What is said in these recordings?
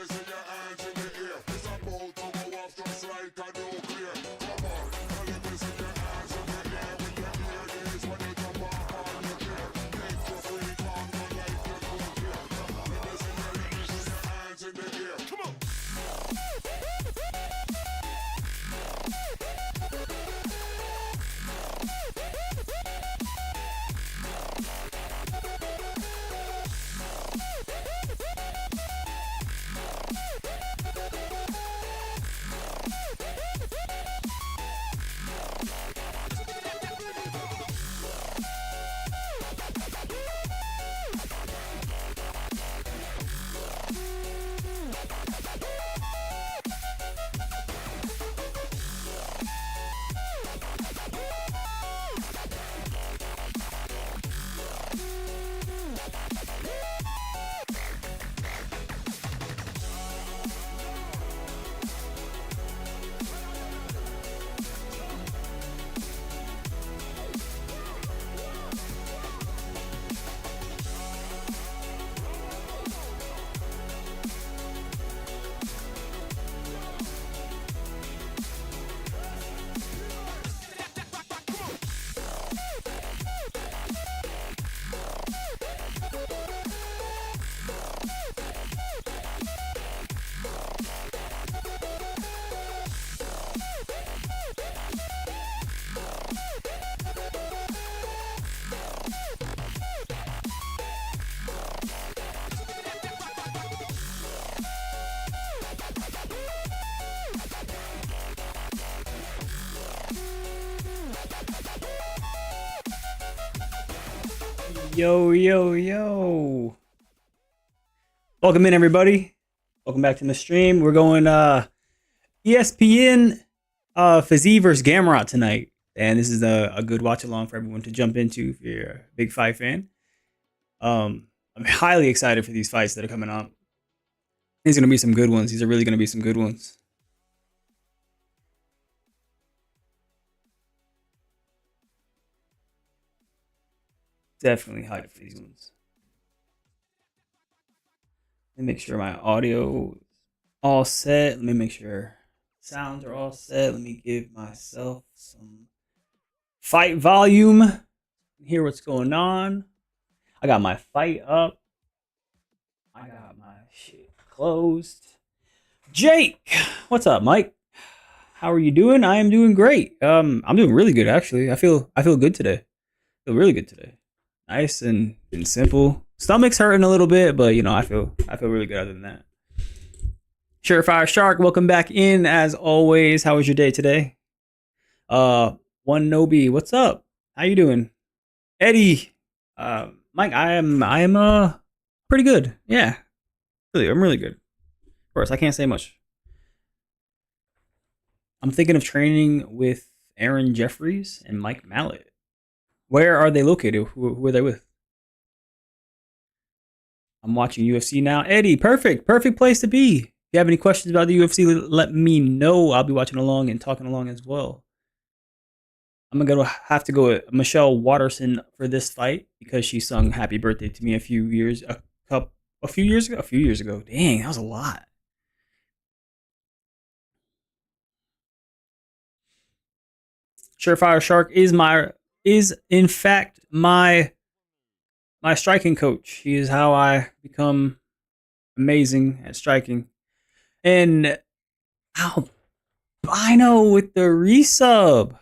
see your hands in the air. It's about to go off just like a nuclear. Come on, now let me see your hands in the air. When you hear this, when you jump off on your chair. Make your free come on like you don't care. Let me see your hands in the air. Come on. Yo, yo, yo. Welcome in, everybody. Welcome back to the stream. We're going ESPN Fiziev versus Gamrot tonight. And this is a good watch along for everyone to jump into if you're a big fight fan. I'm highly excited for these fights that are coming up. These are going to be some good ones. These are really going to be some good ones. Definitely hyped for these ones. Let me make sure my audio is all set. Let me make sure sounds are all set. Let me give myself some fight volume. Hear what's going on. I got my fight up. I got my shit closed. Jake, what's up, Mike? How are you doing? I am doing great. I'm doing really good actually. I feel good today. I feel really good today. Nice and simple. Stomach's hurting a little bit, but you know, I feel really good other than that. Surefire Shark, welcome back in as always. How was your day today? One Nobi, what's up? How you doing? Eddie, Mike, I am pretty good. Yeah. Really, I'm really good. Of course, I can't say much. I'm thinking of training with Aaron Jeffries and Mike Mallet. Where are they located? Who are they with? I'm watching UFC now. Eddie, perfect place to be. If you have any questions about the UFC, let me know. I'll be watching along and talking along as well. I'm gonna have to go with Michelle Watterson for this fight because she sung "Happy Birthday" to me a few years ago. Dang, that was a lot. Surefire Shark is in fact my striking coach. He is how I become amazing at striking. And albino with the resub.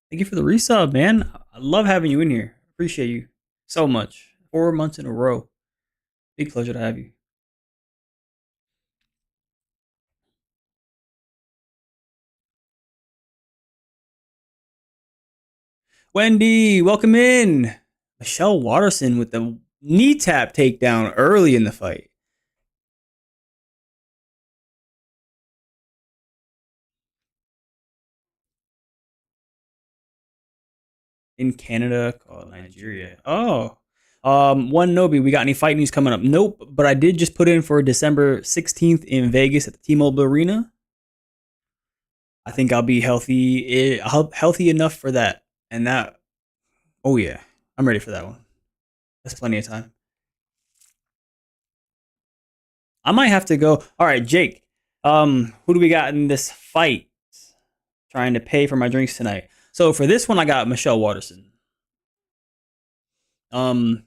Thank you for the resub, man. I love having you in here. Appreciate you so much. 4 months in a row. Big pleasure to have you. Wendy, welcome in. Michelle Watterson with the knee tap takedown early in the fight. In Canada, called Nigeria. Oh. One Nobi, we got any fight news coming up? Nope, but I did just put in for December 16th in Vegas at the T-Mobile Arena. I think I'll be healthy enough for that. And that, oh yeah, I'm ready for that one. That's plenty of time. I might have to go. All right, Jake. Who do we got in this fight? Trying to pay for my drinks tonight. So for this one, I got Michelle Waterson. Um,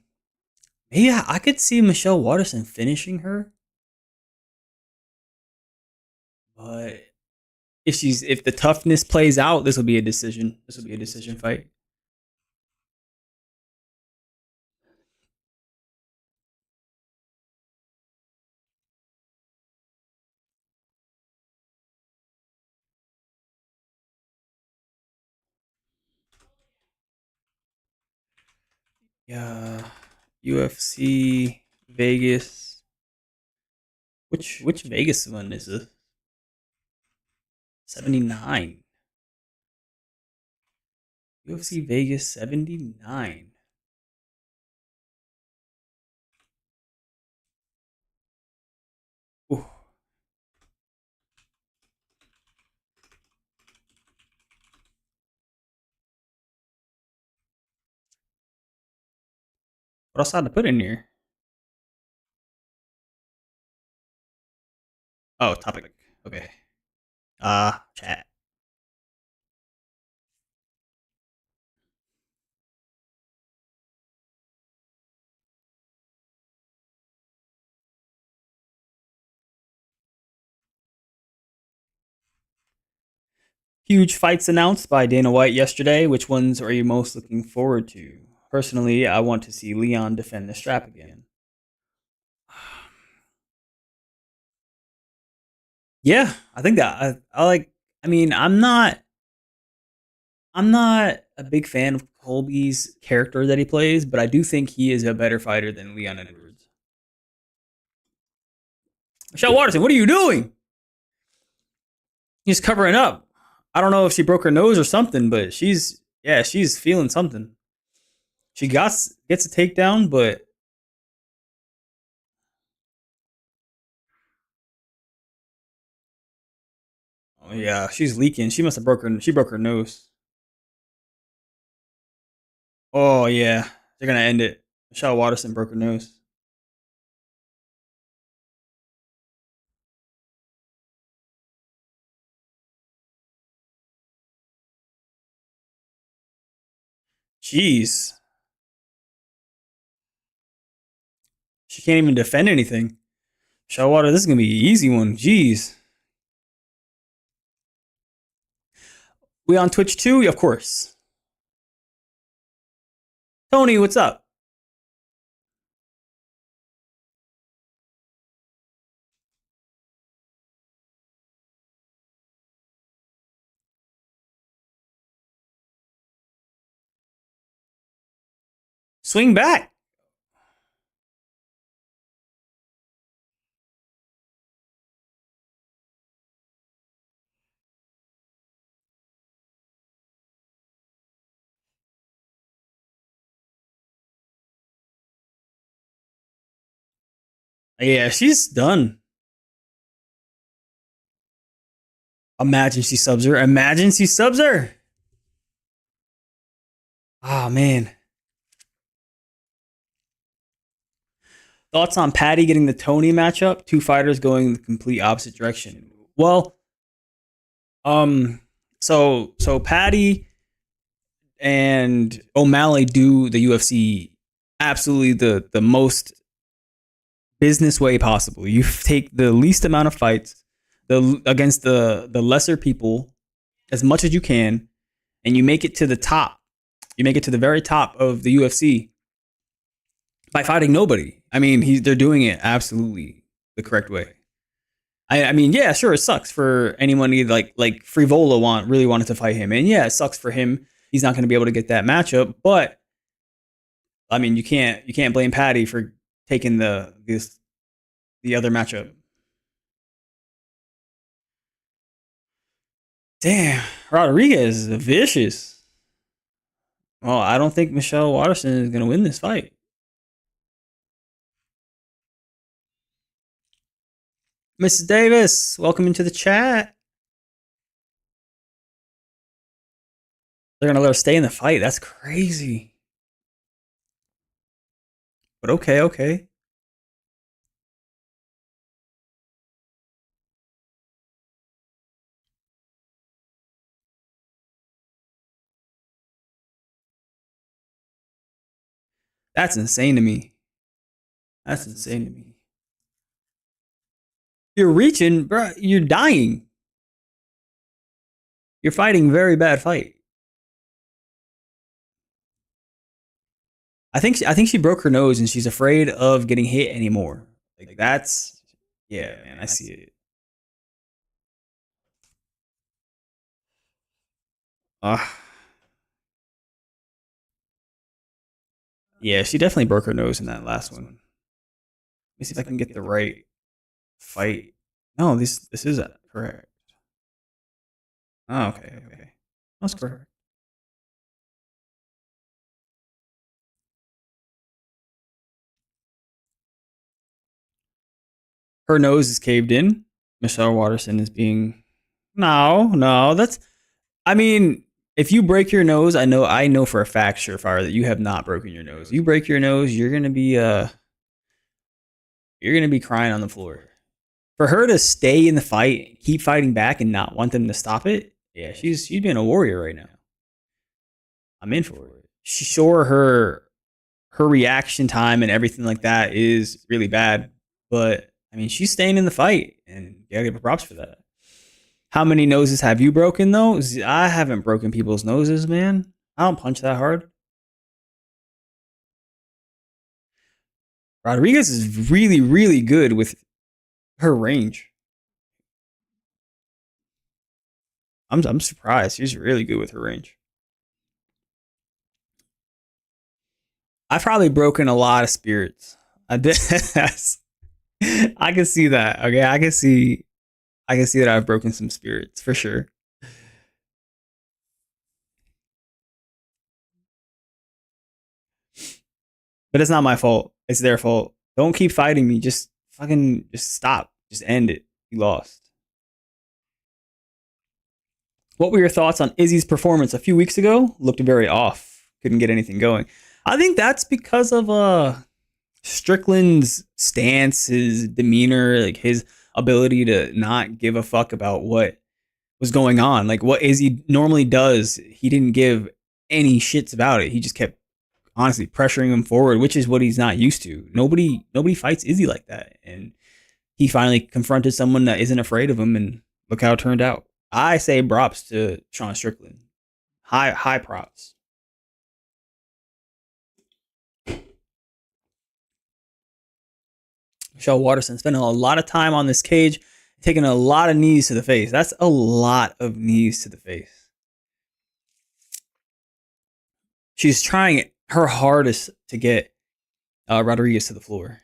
yeah, I could see Michelle Waterson finishing her, but if the toughness plays out, this will be a decision. This will be a decision fight. Yeah, UFC Vegas. Which Vegas one is it? 79. UFC Vegas 79. Ooh. What else I had to put in here? Oh, topic. Okay. Chat. Huge fights announced by Dana White yesterday. Which ones are you most looking forward to? Personally, I want to see Leon defend the strap again. Yeah, I think that I like. I mean, I'm not a big fan of Colby's character that he plays, but I do think he is a better fighter than Leon Edwards. Michelle Watterson, what are you doing? He's covering up. I don't know if she broke her nose or something, but she's feeling something. She gets a takedown, but oh yeah, she's leaking. She broke her nose. Oh yeah, they're gonna end it. Michelle Watterson broke her nose. Jeez, she can't even defend anything. Michelle Water, this is gonna be an easy one. Jeez. We on Twitch too? Of course. Tony, what's up? Swing back. Yeah, she's done. Imagine she subs her. Imagine she subs her. Oh man. Thoughts on Patty getting the Tony matchup? Two fighters going the complete opposite direction. Well, um, so Patty and O'Malley do the UFC absolutely the most business way possible. You take the least amount of fights against the lesser people as much as you can, and you make it to the top. You make it to the very top of the UFC by fighting nobody. I mean, they're doing it absolutely the correct way. I mean, yeah, sure, it sucks for anyone like Frivola really wanted to fight him, and yeah, it sucks for him. He's not going to be able to get that matchup, but I mean, you can't blame Patty for taking the other matchup. Damn, Rodriguez is vicious. Well, I don't think Michelle Watterson is going to win this fight. Mrs. Davis, welcome into the chat. They're going to let her stay in the fight. That's crazy. But okay, okay. That's insane to me. That's insane to me. You're reaching, bro. You're dying. You're fighting very bad fight. I think she broke her nose and she's afraid of getting hit anymore. Like that's yeah, man. I see it. Yeah, she definitely broke her nose in that last one. Let me see if I can get the right fight. No, this is correct. Oh, okay. That's correct. Her nose is caved in. Michelle Watterson is being no. That's I mean, if you break your nose, I know for a fact, Surefire, that you have not broken your nose. You break your nose, you're gonna be crying on the floor. For her to stay in the fight, keep fighting back, and not want them to stop it, yeah, she's being a warrior right now. I'm in for it. She sure her reaction time and everything like that is really bad, but I mean she's staying in the fight, and you gotta give her props for that. How many noses have you broken though? I haven't broken people's noses, man. I don't punch that hard. Rodriguez is really, really good with her range. I'm surprised. She's really good with her range. I've probably broken a lot of spirits. I did. I can see that. Okay, I can see that I've broken some spirits for sure. But it's not my fault. It's their fault. Don't keep fighting me. Just fucking just stop. Just end it. You lost. What were your thoughts on Izzy's performance a few weeks ago? Looked very off. Couldn't get anything going. I think that's because of Strickland's stance, his demeanor, like his ability to not give a fuck about what was going on. Like what Izzy normally does, he didn't give any shits about it. He just kept honestly pressuring him forward, which is what he's not used to. Nobody fights Izzy like that. And he finally confronted someone that isn't afraid of him, and look how it turned out. I say props to Sean Strickland. High props. Michelle Watterson spending a lot of time on this cage, taking a lot of knees to the face. That's a lot of knees to the face. She's trying her hardest to get Rodriguez to the floor.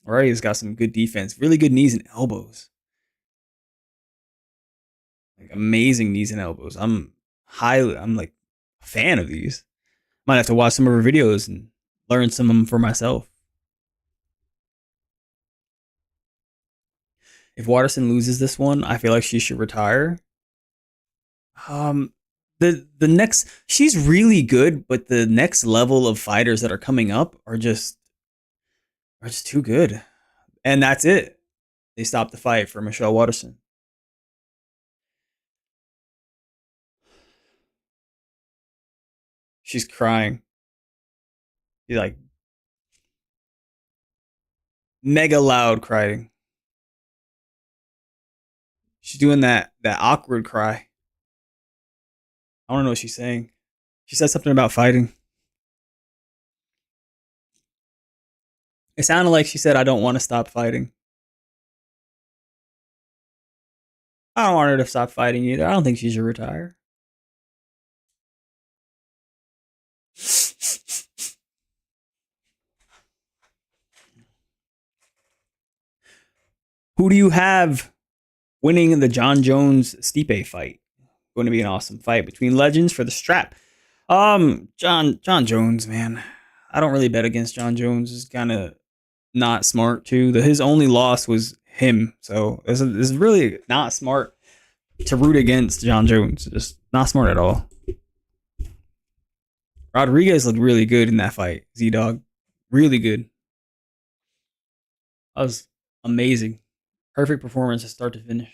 Rodriguez got some good defense, really good knees and elbows. Like amazing knees and elbows. I'm like a fan of these. Might have to watch some of her videos and learn some of them for myself. If Watterson loses this one, I feel like she should retire. The next she's really good, but the next level of fighters that are coming up are just too good. And that's it. They stopped the fight for Michelle Watterson. She's crying. She's like mega loud crying. She's doing that awkward cry. I don't know what she's saying. She said something about fighting. It sounded like she said, I don't want to stop fighting. I don't want her to stop fighting either. I don't think she should retire. Who do you have winning the John Jones Stipe fight? Going to be an awesome fight between legends for the strap. John Jones, man. I don't really bet against John Jones. It's kind of not smart too. His only loss was him, so this is really not smart to root against John Jones. Just not smart at all. Rodriguez looked really good in that fight. Z-Dog, really good. That was amazing. Perfect performance to start to finish.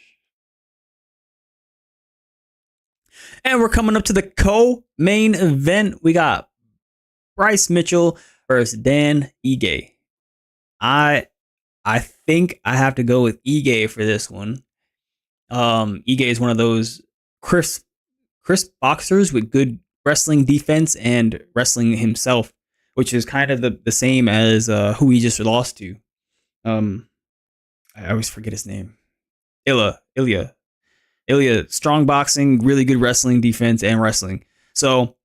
And we're coming up to the co-main event. We got Bryce Mitchell versus Dan Ige. I I think I have to go with Ige for this one. Ige is one of those crisp crisp boxers with good wrestling defense and wrestling himself, which is kind of the same as who he just lost to. Um, I always forget his name. Ilya, strong boxing, really good wrestling defense and wrestling. So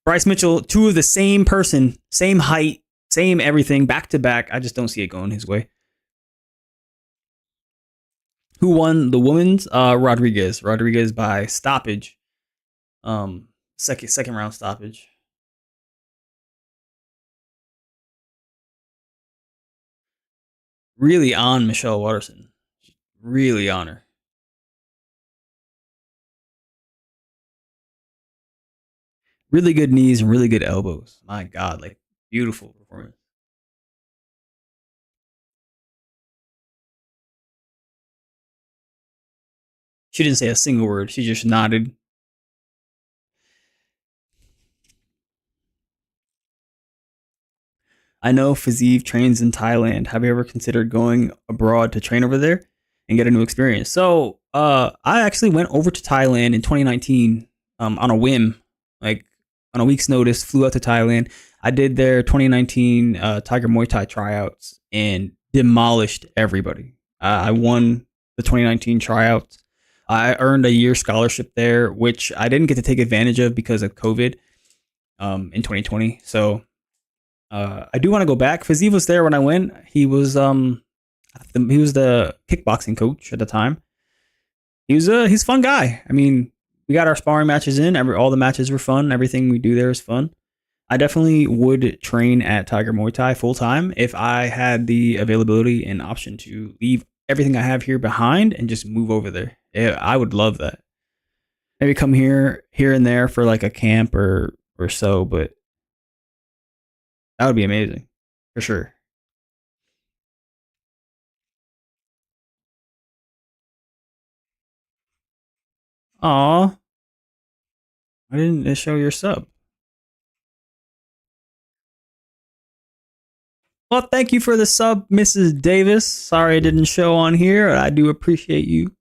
Bryce Mitchell, two of the same person, same height, same everything, back to back. I just don't see it going his way. Who won the women's? Rodriguez. Rodriguez by stoppage. Second round stoppage. Really on Michelle Watterson. Really on her. Really good knees and really good elbows. My God, like beautiful performance. She didn't say a single word. She just nodded. I know Fiziev trains in Thailand. Have you ever considered going abroad to train over there and get a new experience? So, I actually went over to Thailand in 2019 on a whim, like on a week's notice. Flew out to Thailand. I did their 2019 Tiger Muay Thai tryouts and demolished everybody. I won the 2019 tryouts. I earned a year scholarship there, which I didn't get to take advantage of because of COVID in 2020. So I do want to go back. Fiziev was there when I went. He was the kickboxing coach at the time. He's a fun guy. I mean, we got our sparring matches in. All the matches were fun. Everything we do there is fun. I definitely would train at Tiger Muay Thai full time if I had the availability and option to leave everything I have here behind and just move over there. Yeah, I would love that. Maybe come here and there for like a camp or so, but that would be amazing for sure. Aw, I didn't show your sub. Well, thank you for the sub, Mrs. Davis. Sorry I didn't show on here. I do appreciate you.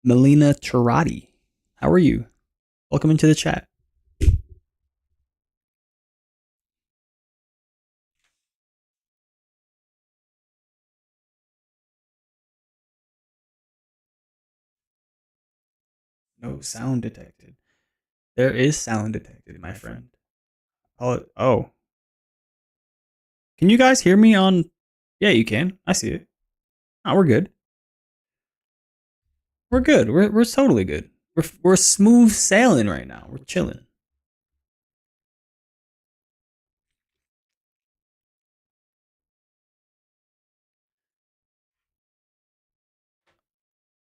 Melina Tirati. How are you? Welcome into the chat. No sound detected. There is sound detected, my friend. Oh. Can you guys hear me on? Yeah, you can. I see it. Oh, we're good. We're good. We're totally good. We're smooth sailing right now. We're chilling.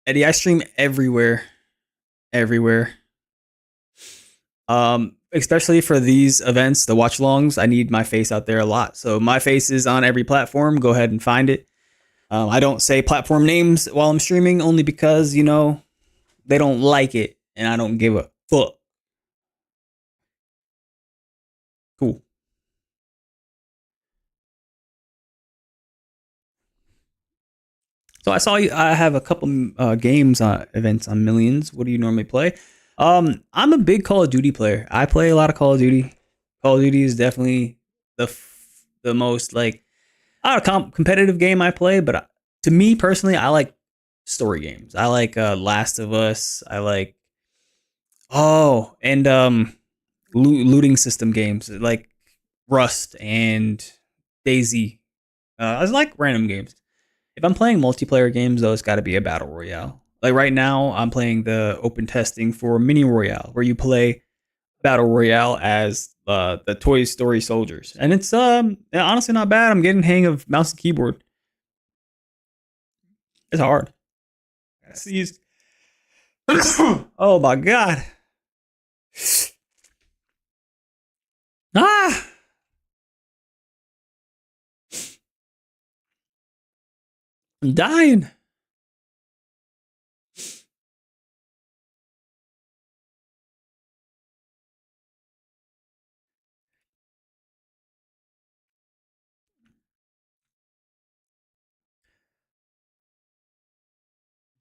Eddie, I stream everywhere. Everywhere. Especially for these events, the watch longs, I need my face out there a lot. So my face is on every platform. Go ahead and find it. I don't say platform names while I'm streaming only because, they don't like it and I don't give a fuck. Cool. So I saw you. I have a couple games events on Millions. What do you normally play? I'm a big Call of Duty player. I play a lot of Call of Duty. Call of Duty is definitely the most like not a competitive game I play, but to me personally, I like story games. I like Last of Us. I like and looting system games like Rust and Daisy. I like random games. If I'm playing multiplayer games, though, it's got to be a battle royale. Like right now, I'm playing the open testing for Mini Royale, where you play battle royale as the Toy Story soldiers, and it's honestly not bad. I'm getting the hang of mouse and keyboard. It's hard. Sneeze. Oh my god. Ah. I'm dying.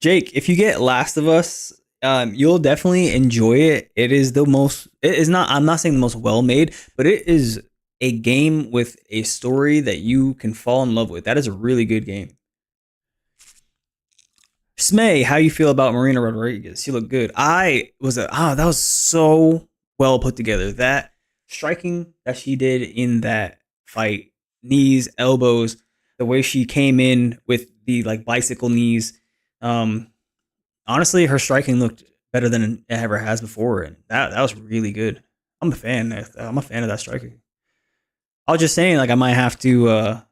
Jake, if you get Last of Us, you'll definitely enjoy it. It is the most. It is not. I'm not saying the most well made, but it is a game with a story that you can fall in love with. That is a really good game. Smay, how you feel about Marina Rodriguez? She looked good. That was so well put together. That striking that she did in that fight, knees, elbows, the way she came in with the like bicycle knees. Um, Honestly, her striking looked better than it ever has before, and that was really good. I'm a fan. I'm a fan of that striking. I was just saying, like, I might have to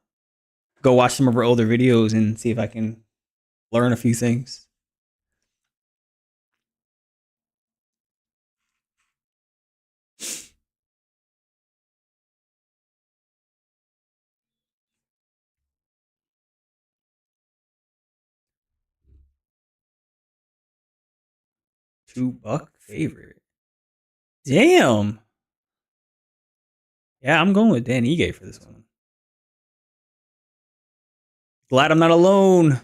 go watch some of her older videos and see if I can learn a few things. $2 favorite. Damn. Yeah, I'm going with Dan Ige for this one. Glad I'm not alone.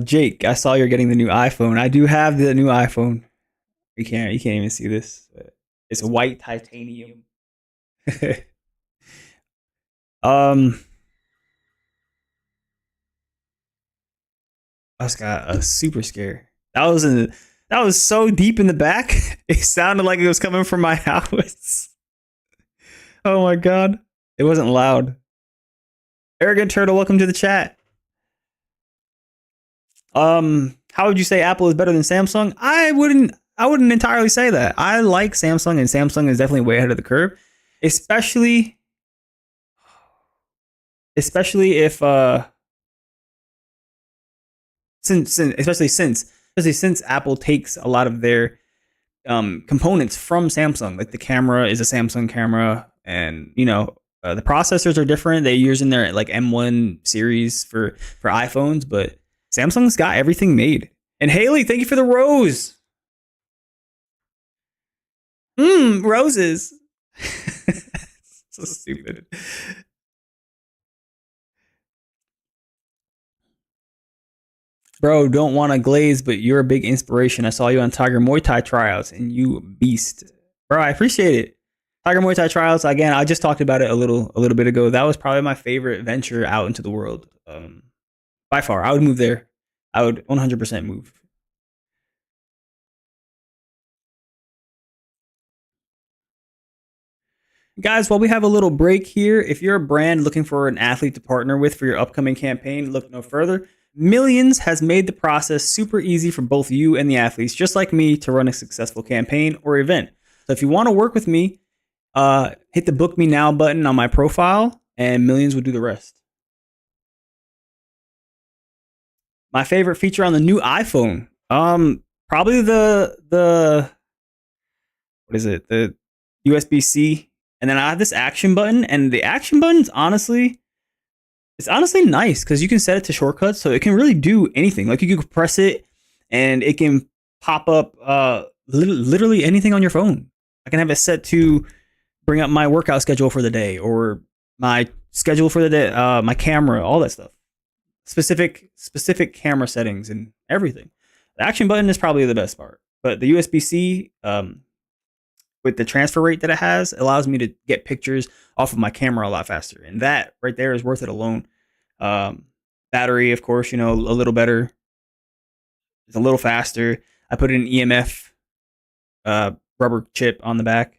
Jake, I saw you're getting the new iPhone. I do have the new iPhone. You can't even see this. It's white titanium. um I just got a super scare. That was so deep in the back. It sounded like it was coming from my house. Oh my god. It wasn't loud. Arrogant Turtle, welcome to the chat. How would you say Apple is better than Samsung? I wouldn't entirely say that. I like Samsung, and Samsung is definitely way ahead of the curve. Especially if since Apple takes a lot of their components from Samsung. Like the camera is a Samsung camera, and the processors are different. They're using their like M1 series for iPhones, but Samsung's got everything made. And Haley, thank you for the rose. Roses. So stupid. Bro, don't want to glaze, but you're a big inspiration. I saw you on Tiger Muay Thai tryouts, and you beast. Bro, I appreciate it. Tiger Muay Thai tryouts, again, I just talked about it a little bit ago. That was probably my favorite venture out into the world. By far, I would move there. I would 100% move. Guys, while we have a little break here, if you're a brand looking for an athlete to partner with for your upcoming campaign, look no further. Millions has made the process super easy for both you and the athletes, just like me, to run a successful campaign or event. So if you want to work with me, hit the book me now button on my profile, and Millions will do the rest. My favorite feature on the new iPhone, probably the what is it? The USB-C, and then I have this action button, and the action button's it's honestly nice because you can set it to shortcuts, so it can really do anything. Like you can press it, and it can pop up literally anything on your phone. I can have it set to bring up my workout schedule for the day, or my schedule for the day, my camera, all that stuff. Specific camera settings and everything. The action button is probably the best part, but the USB-C, with the transfer rate that it has, allows me to get pictures off of my camera a lot faster, and that right there is worth it alone. Battery, of course, a little better. It's a little faster. I put an EMF rubber chip on the back.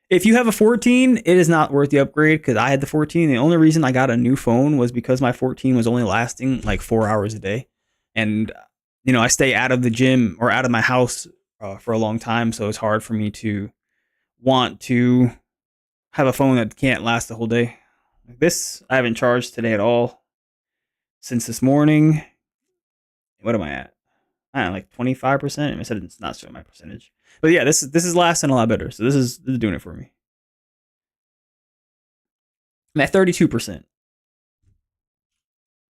If you have a 14, it is not worth the upgrade because I had the 14. The only reason I got a new phone was because my 14 was only lasting like 4 hours a day. And, I stay out of the gym or out of my house for a long time. So it's hard for me to want to have a phone that can't last the whole day. Like this, I haven't charged today at all since this morning. What am I at? I don't know, like 25%. I said it's not showing my percentage. But yeah, this is lasting a lot better. So this is doing it for me. I'm at 32%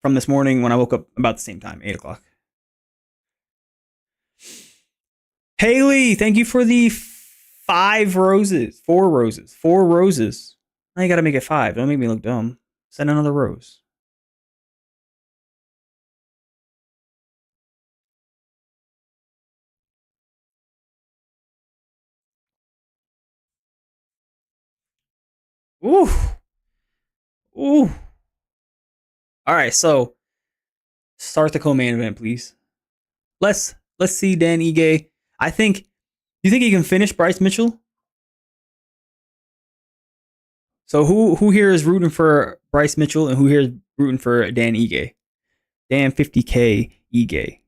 from this morning when I woke up about the same time, 8 o'clock. Haley, thank you for the 5 roses. 4 roses. 4 roses. Now you gotta make it 5. Don't make me look dumb. Send another rose. Ooh. Ooh. All right, so start the co-main event, please. Let's see Dan Ige. I think. Do you think he can finish Bryce Mitchell? So who here is rooting for Bryce Mitchell and who here is rooting for Dan Ige? Dan 50K Ige.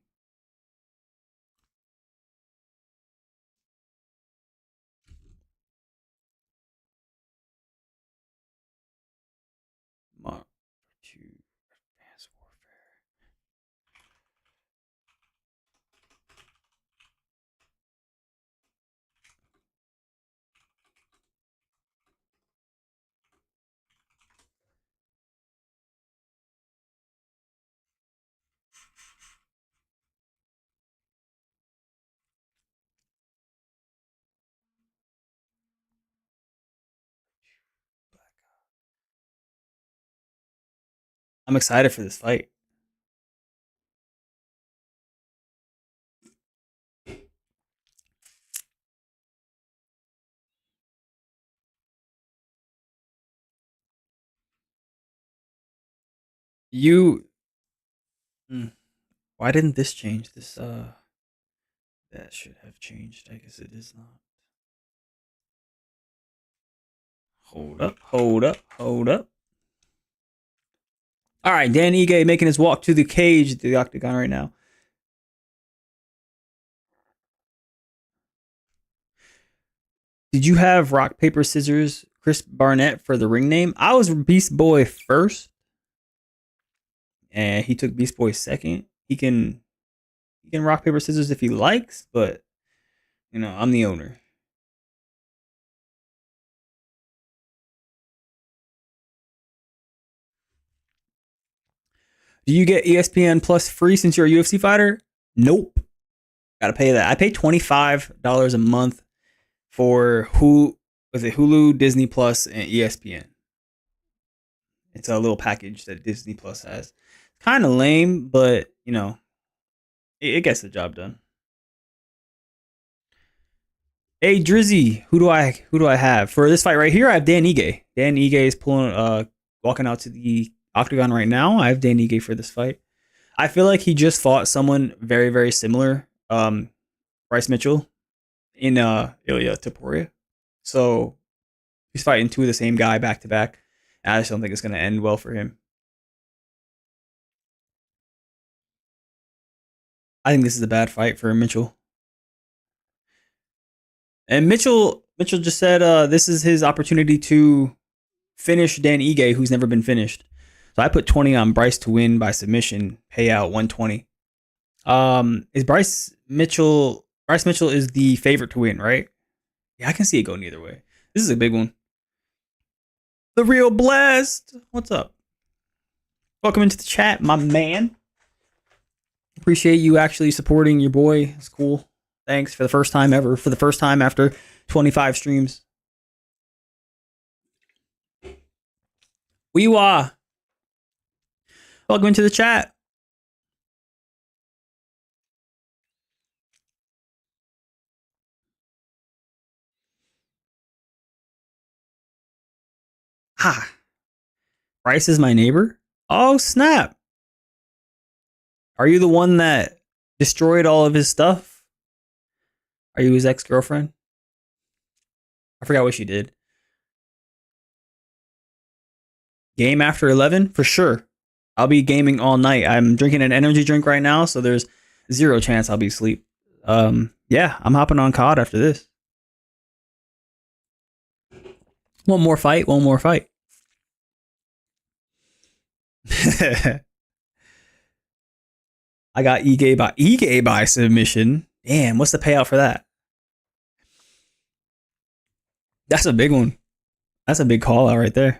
Mark 2 Advanced Warfare. I'm excited for this fight. You why didn't this change? This that should have changed. I guess it is not. Hold up, hold up, hold up. All right, Dan Ige making his walk to the cage, the octagon right now. Did you have rock paper scissors Chris Barnett for the ring name? I was Beast Boy first, and he took Beast Boy second. He can rock paper scissors if he likes, but you know I'm the owner. Do you get ESPN Plus free since you're a UFC fighter? Nope. Gotta pay that. I pay $25 a month for Hulu, Disney Plus, and ESPN. It's a little package that Disney Plus has. Kind of lame, but you know, it gets the job done. Hey Drizzy, who do I have for this fight right here? I have Dan Ige. Dan Ige is walking out to the octagon right now. I have Dan Ige for this fight. I feel like he just fought someone very, very similar, Bryce Mitchell, in Ilya Taporia. So he's fighting 2 of the same guy back to back. I just don't think it's going to end well for him. I think this is a bad fight for Mitchell. And Mitchell just said this is his opportunity to finish Dan Ige, who's never been finished. So I put 20 on Bryce to win by submission, payout 120. Is Bryce Mitchell is the favorite to win, right? Yeah, I can see it going either way. This is a big one. The Real Blessed. What's up? Welcome into the chat, my man. Appreciate you actually supporting your boy. It's cool. Thanks for the first time ever. For the first time after 25 streams. Weewa. Welcome into the chat. Ha. Bryce is my neighbor? Oh, snap. Are you the one that destroyed all of his stuff? Are you his ex-girlfriend? I forgot what she did. Game after 11? For sure. I'll be gaming all night. I'm drinking an energy drink right now, so there's 0 chance I'll be asleep. Yeah, I'm hopping on COD after this. One more fight. I got Ige by submission. Damn, what's the payout for that? That's a big one. That's a big call out right there.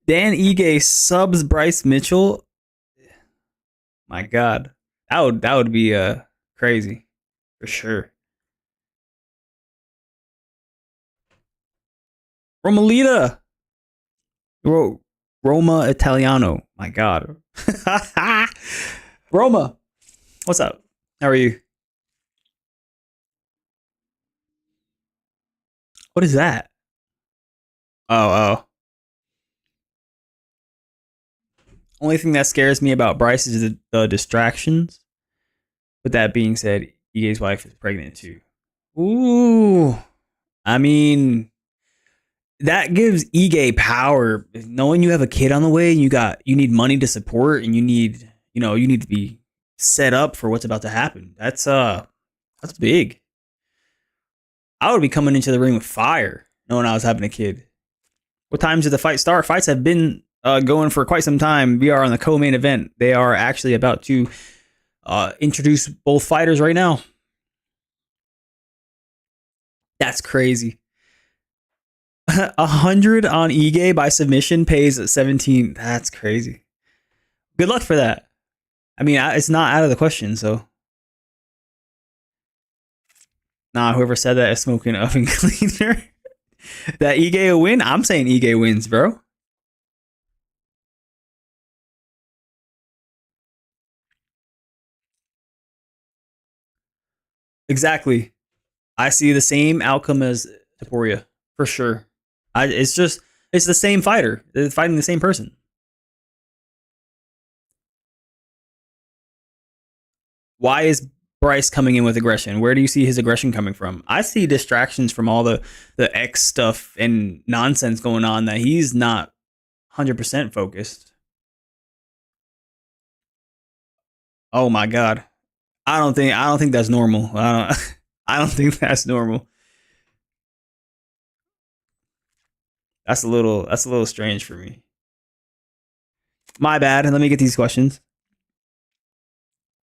Dan Ige subs Bryce Mitchell. My God, that would be crazy for sure. Romalita. Roma Italiano. My God. Roma, what's up? How are you? What is that? Oh. Only thing that scares me about Bryce is the distractions. With that being said, Ige's wife is pregnant too. Ooh. I mean, that gives Ige power. Knowing you have a kid on the way, and you need money to support, and you need to be set up for what's about to happen. That's big. I would be coming into the ring with fire, knowing I was having a kid. What times did the fight start? Fights have been going for quite some time. We are on the co-main event. They are actually about to introduce both fighters right now. That's crazy. 100 on Ige by submission pays 17. That's crazy. Good luck for that. I mean, it's not out of the question, so. Nah, whoever said that is smoking oven cleaner. That Ige will win? I'm saying Ige wins, bro. Exactly. I see the same outcome as Taporia, for sure. It's the same fighter. They're fighting the same person. Why is Bryce coming in with aggression? Where do you see his aggression coming from? I see distractions from all the X stuff and nonsense going on that he's not 100% focused. Oh my god. I don't think that's normal. I don't think that's normal. That's a little strange for me. My bad. Let me get these questions.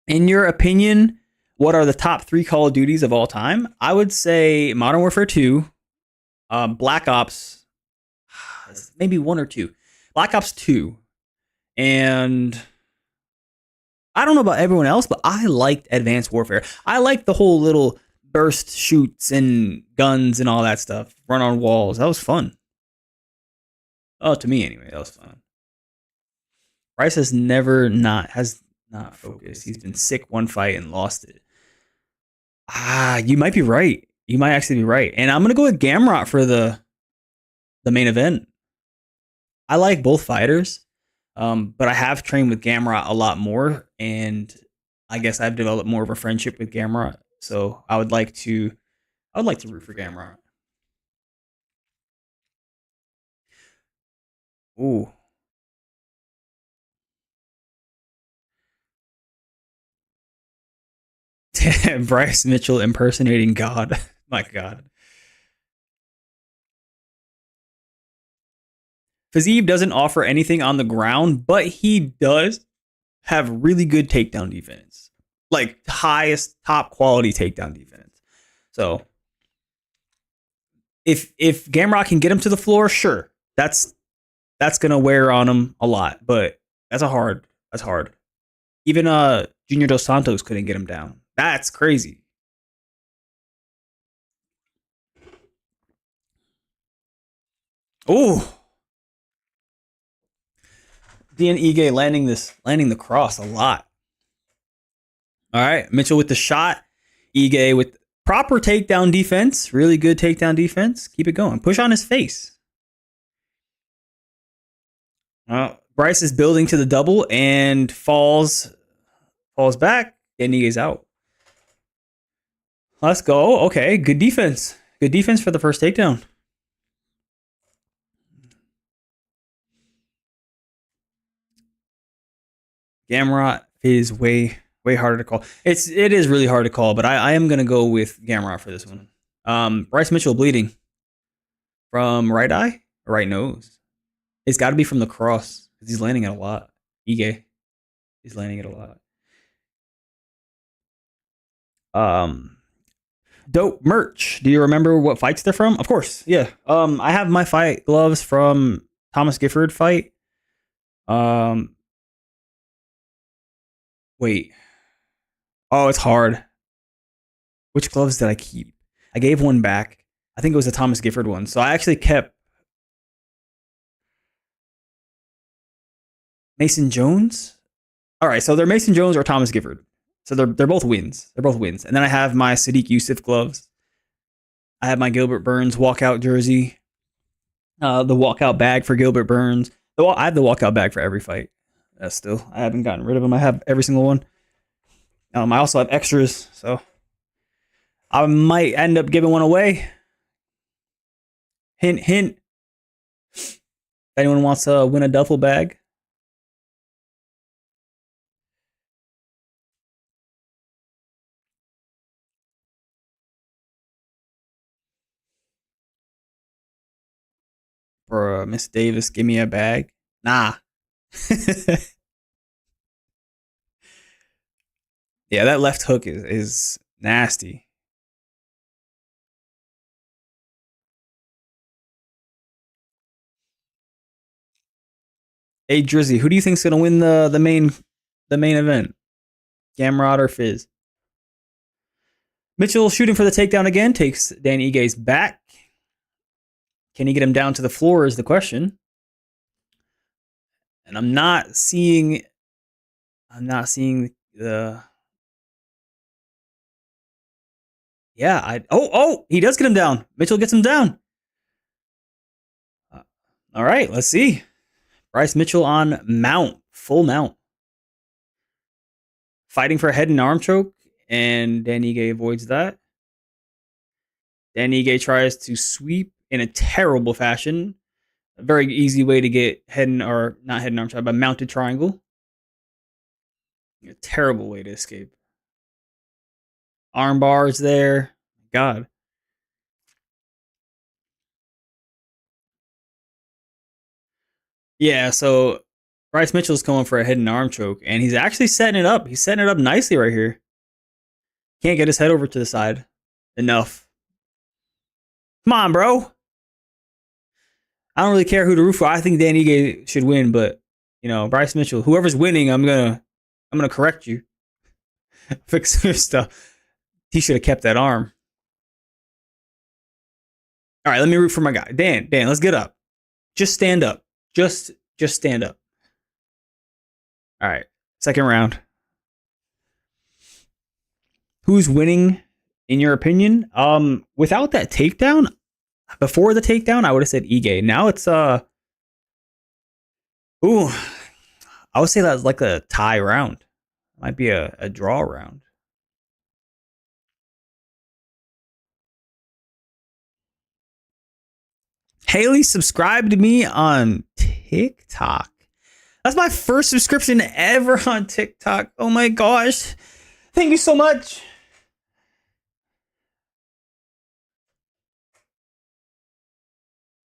In your opinion, what are the top 3 Call of Duties of all time? I would say Modern Warfare 2, Black Ops, maybe 1 or 2. Black Ops 2. And I don't know about everyone else, but I liked Advanced Warfare. I liked the whole little burst shoots and guns and all that stuff. Run on walls. That was fun. Oh, to me anyway, that was fun. Bryce has not focused. He's been sick one fight and lost it. You might be right. You might actually be right. And I'm gonna go with Gamrot for the main event. I like both fighters, but I have trained with Gamrot a lot more, and I guess I've developed more of a friendship with Gamrot. So I would like to root for Gamrot. Ooh, Bryce Mitchell impersonating God. My God. Fiziev doesn't offer anything on the ground, but he does have really good takedown defense, like highest top quality takedown defense. So if Gamrot can get him to the floor, sure, that's gonna wear on him a lot. But that's hard. Even Junior Dos Santos couldn't get him down. That's crazy. Oh, Dean Ige landing the cross a lot. All right, Mitchell with the shot. Ige with proper takedown defense. Really good takedown defense. Keep it going. Push on his face. Bryce is building to the double and falls back. And Ige's out. Let's go. Okay, good defense. Good defense for the first takedown. Gamrot is way harder to call. It is really hard to call, but I am gonna go with Gamrot for this one. Bryce Mitchell bleeding from right eye or right nose. It's got to be from the cross because he's landing it a lot. Ige, he's landing it a lot. Dope merch. Do you remember what fights they're from? Of course, yeah. I have my fight gloves from Thomas Gifford fight. Wait. Oh, it's hard. Which gloves did I keep? I gave one back. I think it was a Thomas Gifford one. So I actually kept Mason Jones. All right, so they're Mason Jones or Thomas Gifford. So they're both wins. They're both wins. And then I have my Sadiq Yusuf gloves. I have my Gilbert Burns walkout jersey. The walkout bag for Gilbert Burns. I have the walkout bag for every fight. Still, I haven't gotten rid of them. I have every single one. I also have extras, so I might end up giving one away. Hint, hint. If anyone wants to win a duffel bag. For Miss Davis, give me a bag. Nah. Yeah, that left hook is nasty. Hey Drizzy, who do you think's gonna win the main event? Gamrot or Fizz? Mitchell shooting for the takedown again, takes Dan Ige's back. Can he get him down to the floor is the question. And I'm not seeing the Yeah, he does get him down. Mitchell gets him down. All right, let's see. Bryce Mitchell on mount, full mount. Fighting for a head and arm choke, and Dan Ige avoids that. Dan Ige tries to sweep in a terrible fashion. A very easy way to get not head and arm choke, but mounted triangle. A terrible way to escape. Arm bars there. God. Yeah, so Bryce Mitchell's going for a head and arm choke, and he's actually setting it up. He's setting it up nicely right here. Can't get his head over to the side enough. Come on, bro. I don't really care who to root for. I think Dan Ige should win, but Bryce Mitchell, whoever's winning, I'm gonna correct you. Fix your stuff. He should have kept that arm. All right, let me root for my guy. Dan, let's get up. Just stand up. Just stand up. All right, second round. Who's winning, in your opinion? Without that takedown, before the takedown, I would have said Ige. Now it's I would say that's like a tie round. Might be a draw round. Haley subscribed to me on TikTok. That's my first subscription ever on TikTok. Oh my gosh. Thank you so much.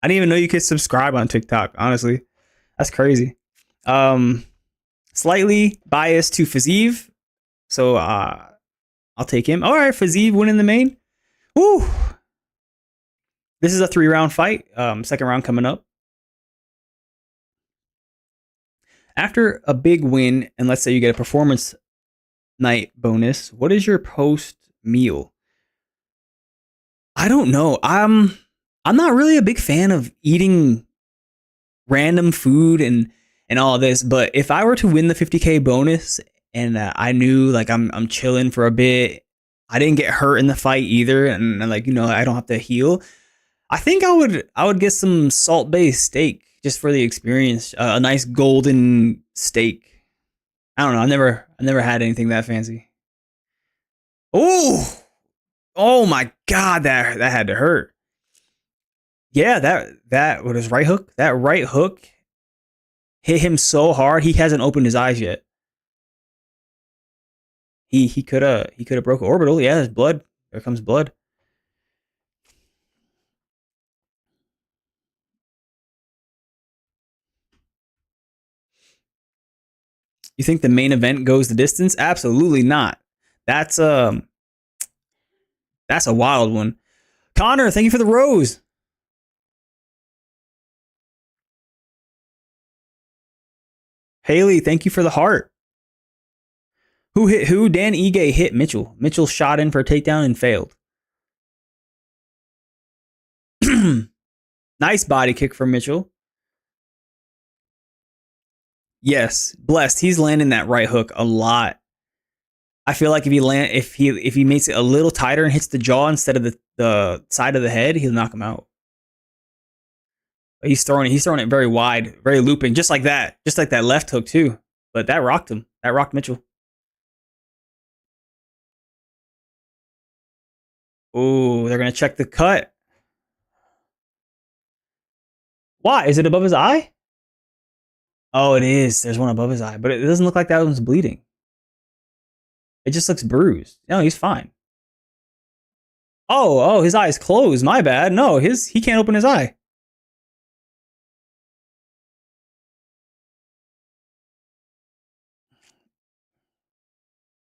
I didn't even know you could subscribe on TikTok, honestly. That's crazy. Slightly biased to Fiziev. So I'll take him. All right, Fiziev winning the main. Woo! This is a 3-round fight. Second round coming up. After a big win, and let's say you get a performance night bonus, what is your post meal? I don't know. I'm not really a big fan of eating random food and all of this, but if I were to win the 50K bonus and I knew like I'm chilling for a bit, I didn't get hurt in the fight either, and I don't have to heal, I think I would get some salt-based steak just for the experience. A nice golden steak. I don't know. I never had anything that fancy. Oh my God, that had to hurt. Yeah, that with his right hook. That right hook hit him so hard he hasn't opened his eyes yet. He could have broke orbital. Yeah, there's blood. There comes blood. You think the main event goes the distance? Absolutely not. That's a wild one. Connor, thank you for the rose. Haley, thank you for the heart. Who hit who? Dan Ige hit Mitchell. Mitchell shot in for a takedown and failed. Nice body kick from Mitchell. Yes, blessed. He's landing that right hook a lot. I feel like if he makes it a little tighter and hits the jaw instead of the side of the head, he'll knock him out. But he's throwing it very wide, very looping, just like that left hook too. But that rocked him. That rocked Mitchell. Oh, they're gonna check the cut. Why? Is it above his eye? Oh, it is. There's one above his eye, but it doesn't look like that one's bleeding. It just looks bruised. No, he's fine. Oh, his eye's closed. My bad. No, he can't open his eye.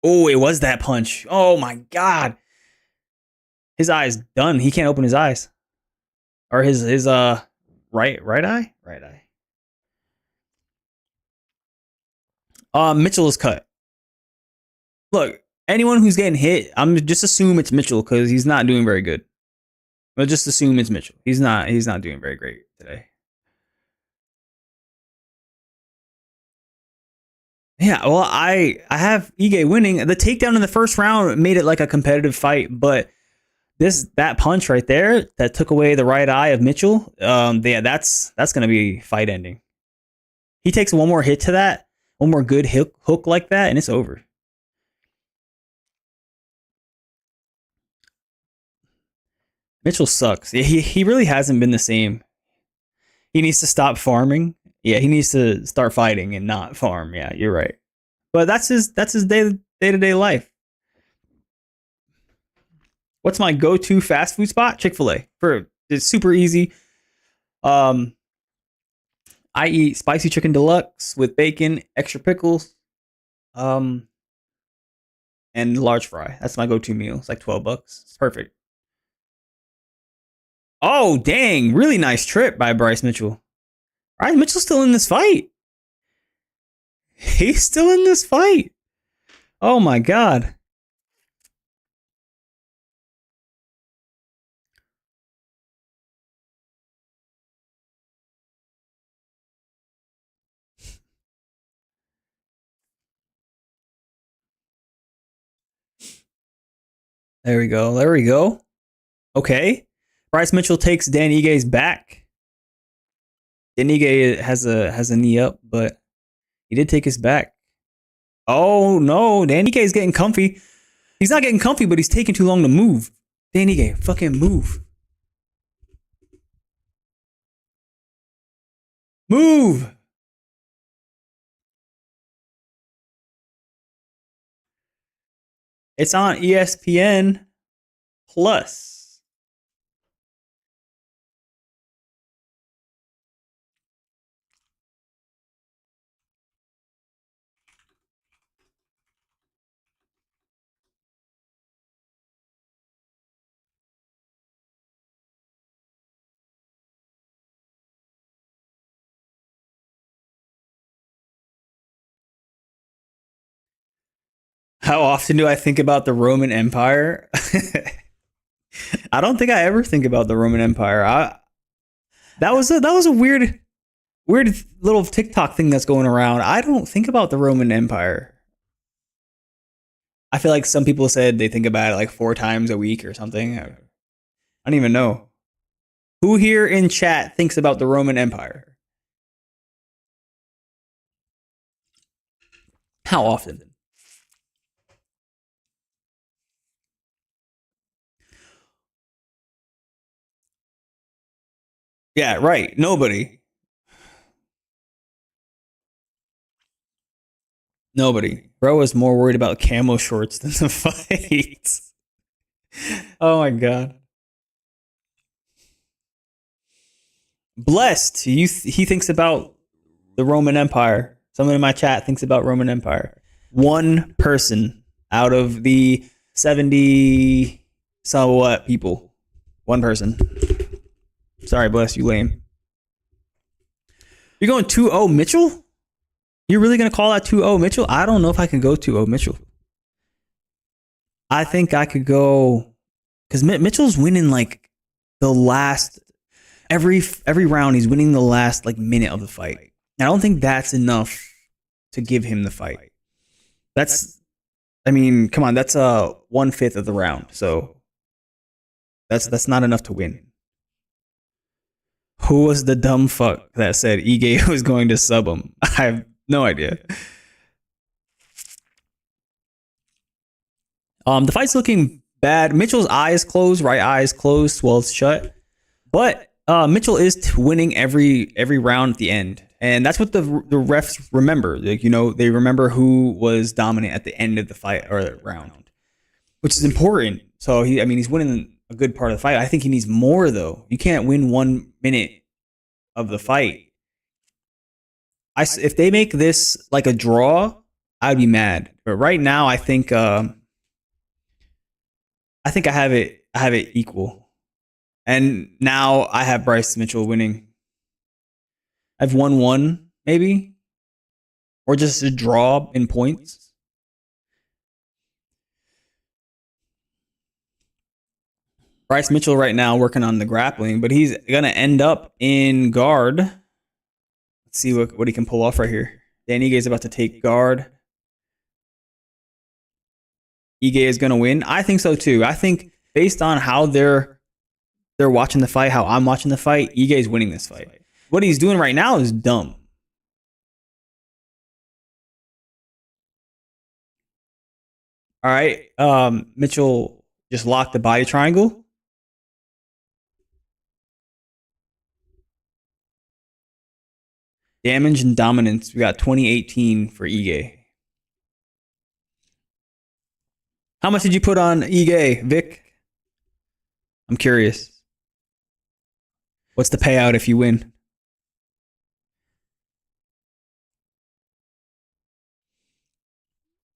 Oh, it was that punch. Oh my god. His eye's done. He can't open his eyes. Or his right eye? Right eye. Mitchell is cut. Look, anyone who's getting hit, I'm just assume it's Mitchell because he's not doing very good. But just assume it's Mitchell. He's not doing very great today. Yeah, well, I have Ige winning. The takedown in the first round made it like a competitive fight, but that punch right there that took away the right eye of Mitchell, that's gonna be fight ending. He takes one more hit to that, one more good hook like that, and it's over. Mitchell sucks. He really hasn't been the same. He needs to stop farming. Yeah, he needs to start fighting and not farm. Yeah, you're right. But that's his day-to-day life. What's my go-to fast food spot? Chick-fil-A. It's super easy. I eat spicy chicken deluxe with bacon, extra pickles, and large fry. That's my go-to meal. It's like $12. It's perfect. Oh, dang. Really nice trip by Bryce Mitchell. Bryce Mitchell's still in this fight. He's still in this fight. Oh, my God. There we go. Okay. Bryce Mitchell takes Dan Ige's back. Dan Ige has a knee up, but he did take his back. Oh no, Dan Ige is getting comfy. He's not getting comfy, but he's taking too long to move. Dan Ige, fucking move. Move. It's on ESPN Plus. How often do I think about the Roman Empire? I don't think I ever think about the Roman Empire. That was a weird little TikTok thing that's going around. I don't think about the Roman Empire. I feel like some people said they think about it like 4 times a week or something. I don't even know. Who here in chat thinks about the Roman Empire? How often? Yeah, right. Nobody. Bro was more worried about camo shorts than the fights. Oh my god. Blessed. He thinks about the Roman Empire. Someone in my chat thinks about Roman Empire. One person out of the 70 somewhat people. One person. Sorry, Bless, you lame. You're going 2-0 Mitchell? You're really going to call that 2-0 Mitchell? I don't know if I can go 2-0 Mitchell. I think I could go... Because Mitchell's winning like the last... Every round, he's winning the last like minute of the fight. I don't think that's enough to give him the fight. I mean, come on, that's 1/5 of the round. So that's not enough to win. Who was the dumb fuck that said Ige was going to sub him? I have no idea. The fight's looking bad. Mitchell's eye is closed, right eye is closed, swelled shut. But Mitchell is winning every round at the end. And that's what the refs remember. Like, they remember who was dominant at the end of the fight or the round, which is important. So he's winning a good part of the fight. I think he needs more though. You can't win 1 minute of the fight. If they make this like a draw, I'd be mad. But right now, I think I have it equal. And now I have Bryce Mitchell winning. I've 1-1 maybe, or just a draw in points. Bryce Mitchell right now working on the grappling, but he's gonna end up in guard. Let's see what he can pull off right here. Dan Ige is about to take guard. Ige is gonna win. I think so too. I think based on how they're watching the fight, how I'm watching the fight, Ige is winning this fight. What he's doing right now is dumb. All right, Mitchell just locked the body triangle. Damage and dominance. We got 2018 for Ige. How much did you put on Ige, Vic? I'm curious. What's the payout if you win?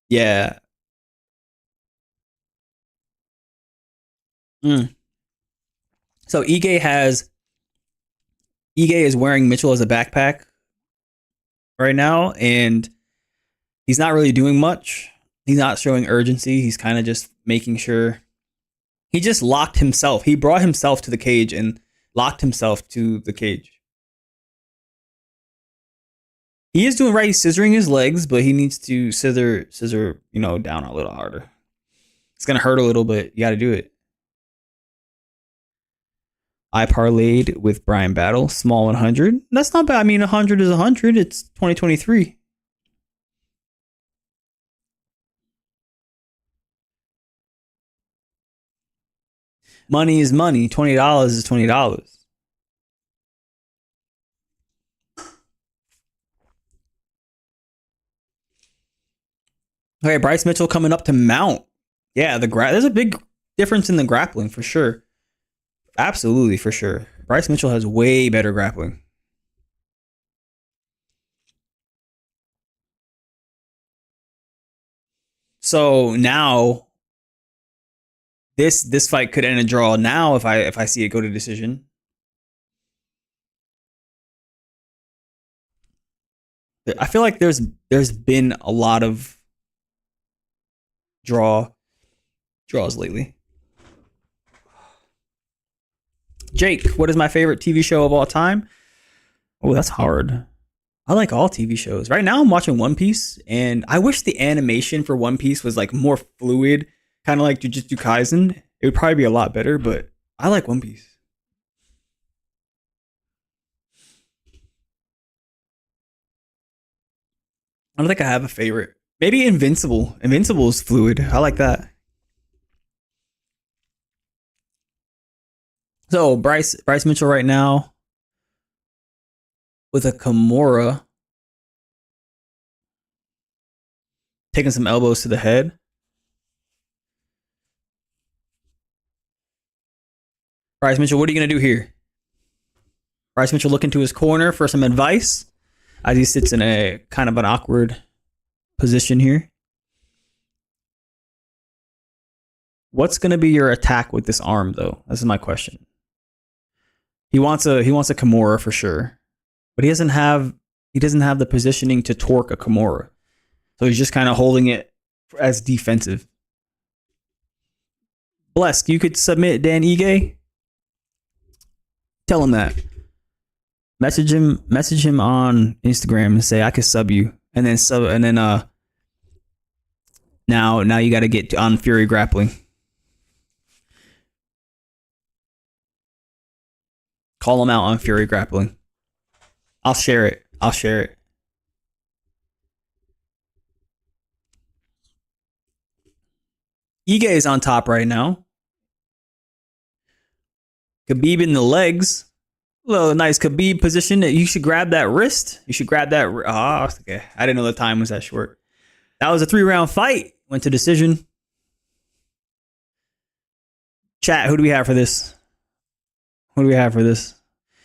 Yeah. So Ige is wearing Mitchell as a backpack right now, and he's not really doing much. He's not showing urgency. He's kind of just making sure. He just locked himself. He brought himself to the cage and locked himself to the cage. He is doing right. He's scissoring his legs, but he needs to scissor, down a little harder. It's gonna hurt a little, but you got to do it. I parlayed with Brian Battle, small 100. That's not bad. I mean, 100 is 100. It's 2023. Money is money. $20 is $20. Okay, Bryce Mitchell coming up to mount. Yeah, there's a big difference in the grappling for sure. Absolutely, for sure. Bryce Mitchell has way better grappling. So now this fight could end a draw now if I see it go to decision. I feel like there's been a lot of draws lately. Jake, what is my favorite TV show of all time? Oh, that's hard. I like all TV shows. Right now I'm watching One Piece, and I wish the animation for One Piece was like more fluid, kind of like Jujutsu Kaisen. It would probably be a lot better, but I like One Piece. I don't think I have a favorite. Maybe Invincible. Invincible is fluid. I like that. So Bryce Mitchell right now with a Kimura, taking some elbows to the head. Bryce Mitchell, what are you going to do here? Bryce Mitchell looking to his corner for some advice as he sits in a kind of an awkward position here. What's going to be your attack with this arm, though? This is my question. He wants a Kimura for sure, but he doesn't have the positioning to torque a Kimura, so he's just kind of holding it as defensive. Blesk, you could submit Dan Ige. Tell him that. Message him on Instagram and say I could sub you and then now you got to get on Fury grappling. Call him out on Fury grappling. I'll share it. Ige is on top right now. Khabib in the legs. Little nice Khabib position. You should grab that wrist. Oh, okay. I didn't know the time was that short. That was a 3-round fight. Went to decision. Chat, who do we have for this?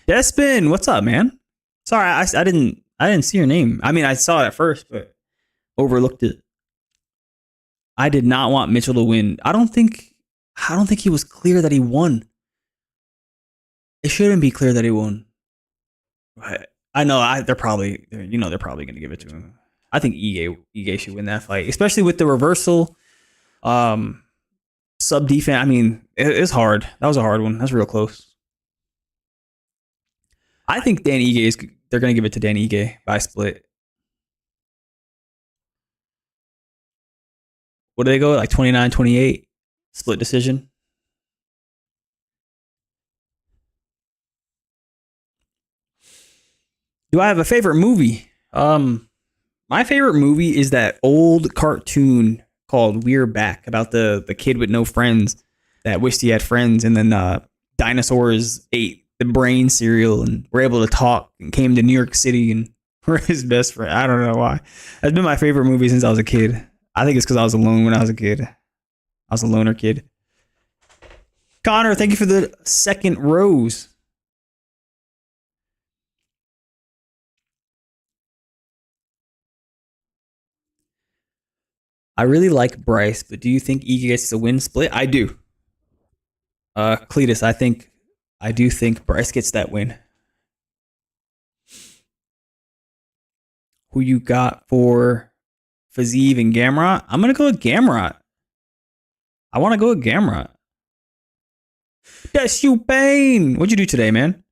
Despin, what's up, man? Sorry, I didn't see your name. I mean, I saw it at first, but overlooked it. I did not want Mitchell to win. I don't think he was clear that he won. It shouldn't be clear that he won. I know they're probably going to give it to him. I think Ige should win that fight, especially with the reversal, sub defense. I mean, it's hard. That was a hard one. That's real close. I think they're going to give it to Dan Ige by split. What do they go like 29-28 split decision? Do I have a favorite movie? My favorite movie is that old cartoon called We're Back about the kid with no friends that wished he had friends, and then dinosaurs ate the brain cereal and were able to talk and came to New York City and were his best friend. I don't know why. That's been my favorite movie since I was a kid. I think it's because I was alone when I was a kid. I was a loner kid. Connor, thank you for the second rose. I really like Bryce, but do you think Ige gets the win split? I do. Cletus, I do think Bryce gets that win. Who you got for Fiziev and Gamrot? I'm gonna go with Gamrot. I want to go with Gamrot. That's you, Bane. What'd you do today, man?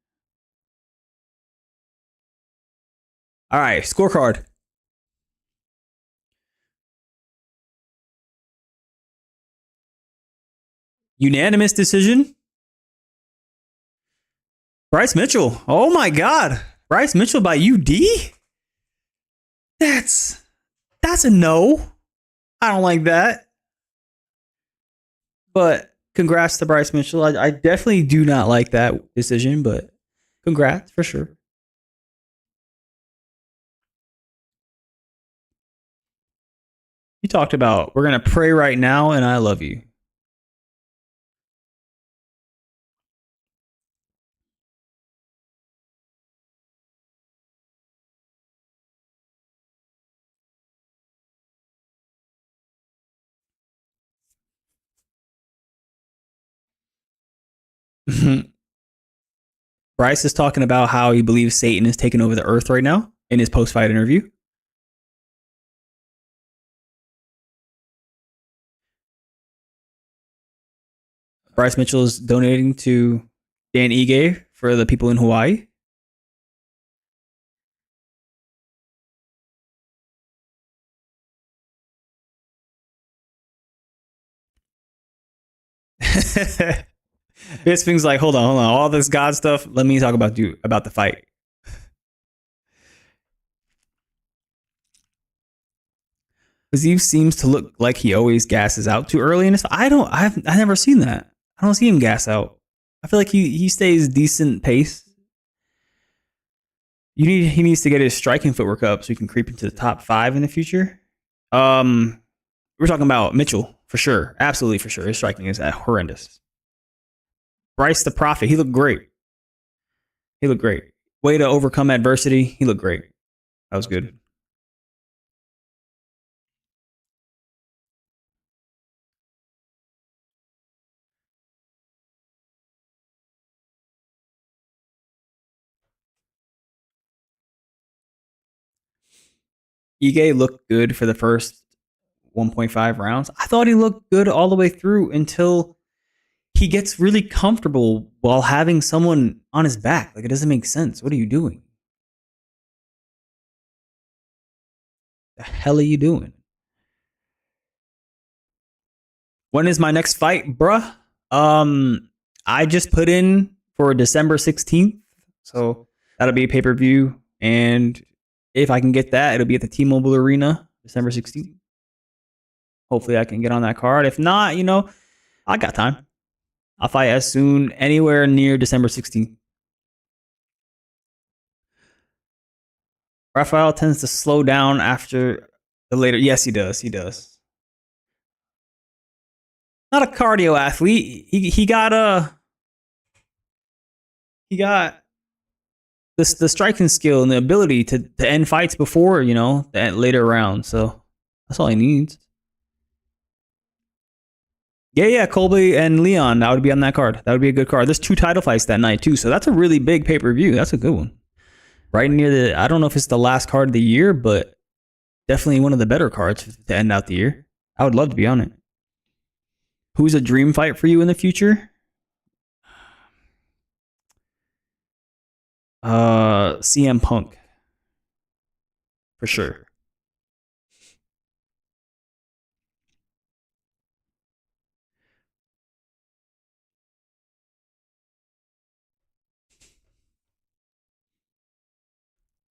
All right, scorecard. Unanimous decision. Bryce Mitchell. Oh my God. Bryce Mitchell by UD? That's a no. I don't like that. But congrats to Bryce Mitchell. I definitely do not like that decision, but congrats for sure. You talked about we're going to pray right now and I love you. Bryce is talking about how he believes Satan is taking over the earth right now in his post-fight interview. Bryce Mitchell is donating to Dan Ige for the people in Hawaii. Bisping's like, hold on. All this God stuff. Let me talk about the fight. Fiziev seems to look like he always gasses out too early in this. I've never seen that. I don't see him gas out. I feel like he stays decent pace. He needs to get his striking footwork up so he can creep into the top 5 in the future. We're talking about Mitchell for sure, absolutely for sure. His striking is horrendous. Bryce the Prophet, he looked great. Way to overcome adversity. He looked great. That was good. Ige looked good for the first 1.5 rounds. I thought he looked good all the way through until he gets really comfortable while having someone on his back. Like, it doesn't make sense. What are you doing? The hell are you doing? When is my next fight, bruh? I just put in for December 16th. So that'll be a pay-per-view. And if I can get that, it'll be at the T-Mobile Arena, December 16th. Hopefully I can get on that card. If not, I got time. I'll fight as soon anywhere near December 16th. Rafael tends to slow down after the later. Yes, he does. He does. Not a cardio athlete. He got the striking skill and the ability to end fights before that later round. So that's all he needs. Yeah, Colby and Leon. That would be on that card. That would be a good card. There's 2 title fights that night too, so that's a really big pay-per-view. That's a good one. Right near the. I don't know if it's the last card of the year, but definitely one of the better cards to end out the year. I would love to be on it. Who's a dream fight for you in the future? CM Punk. For sure.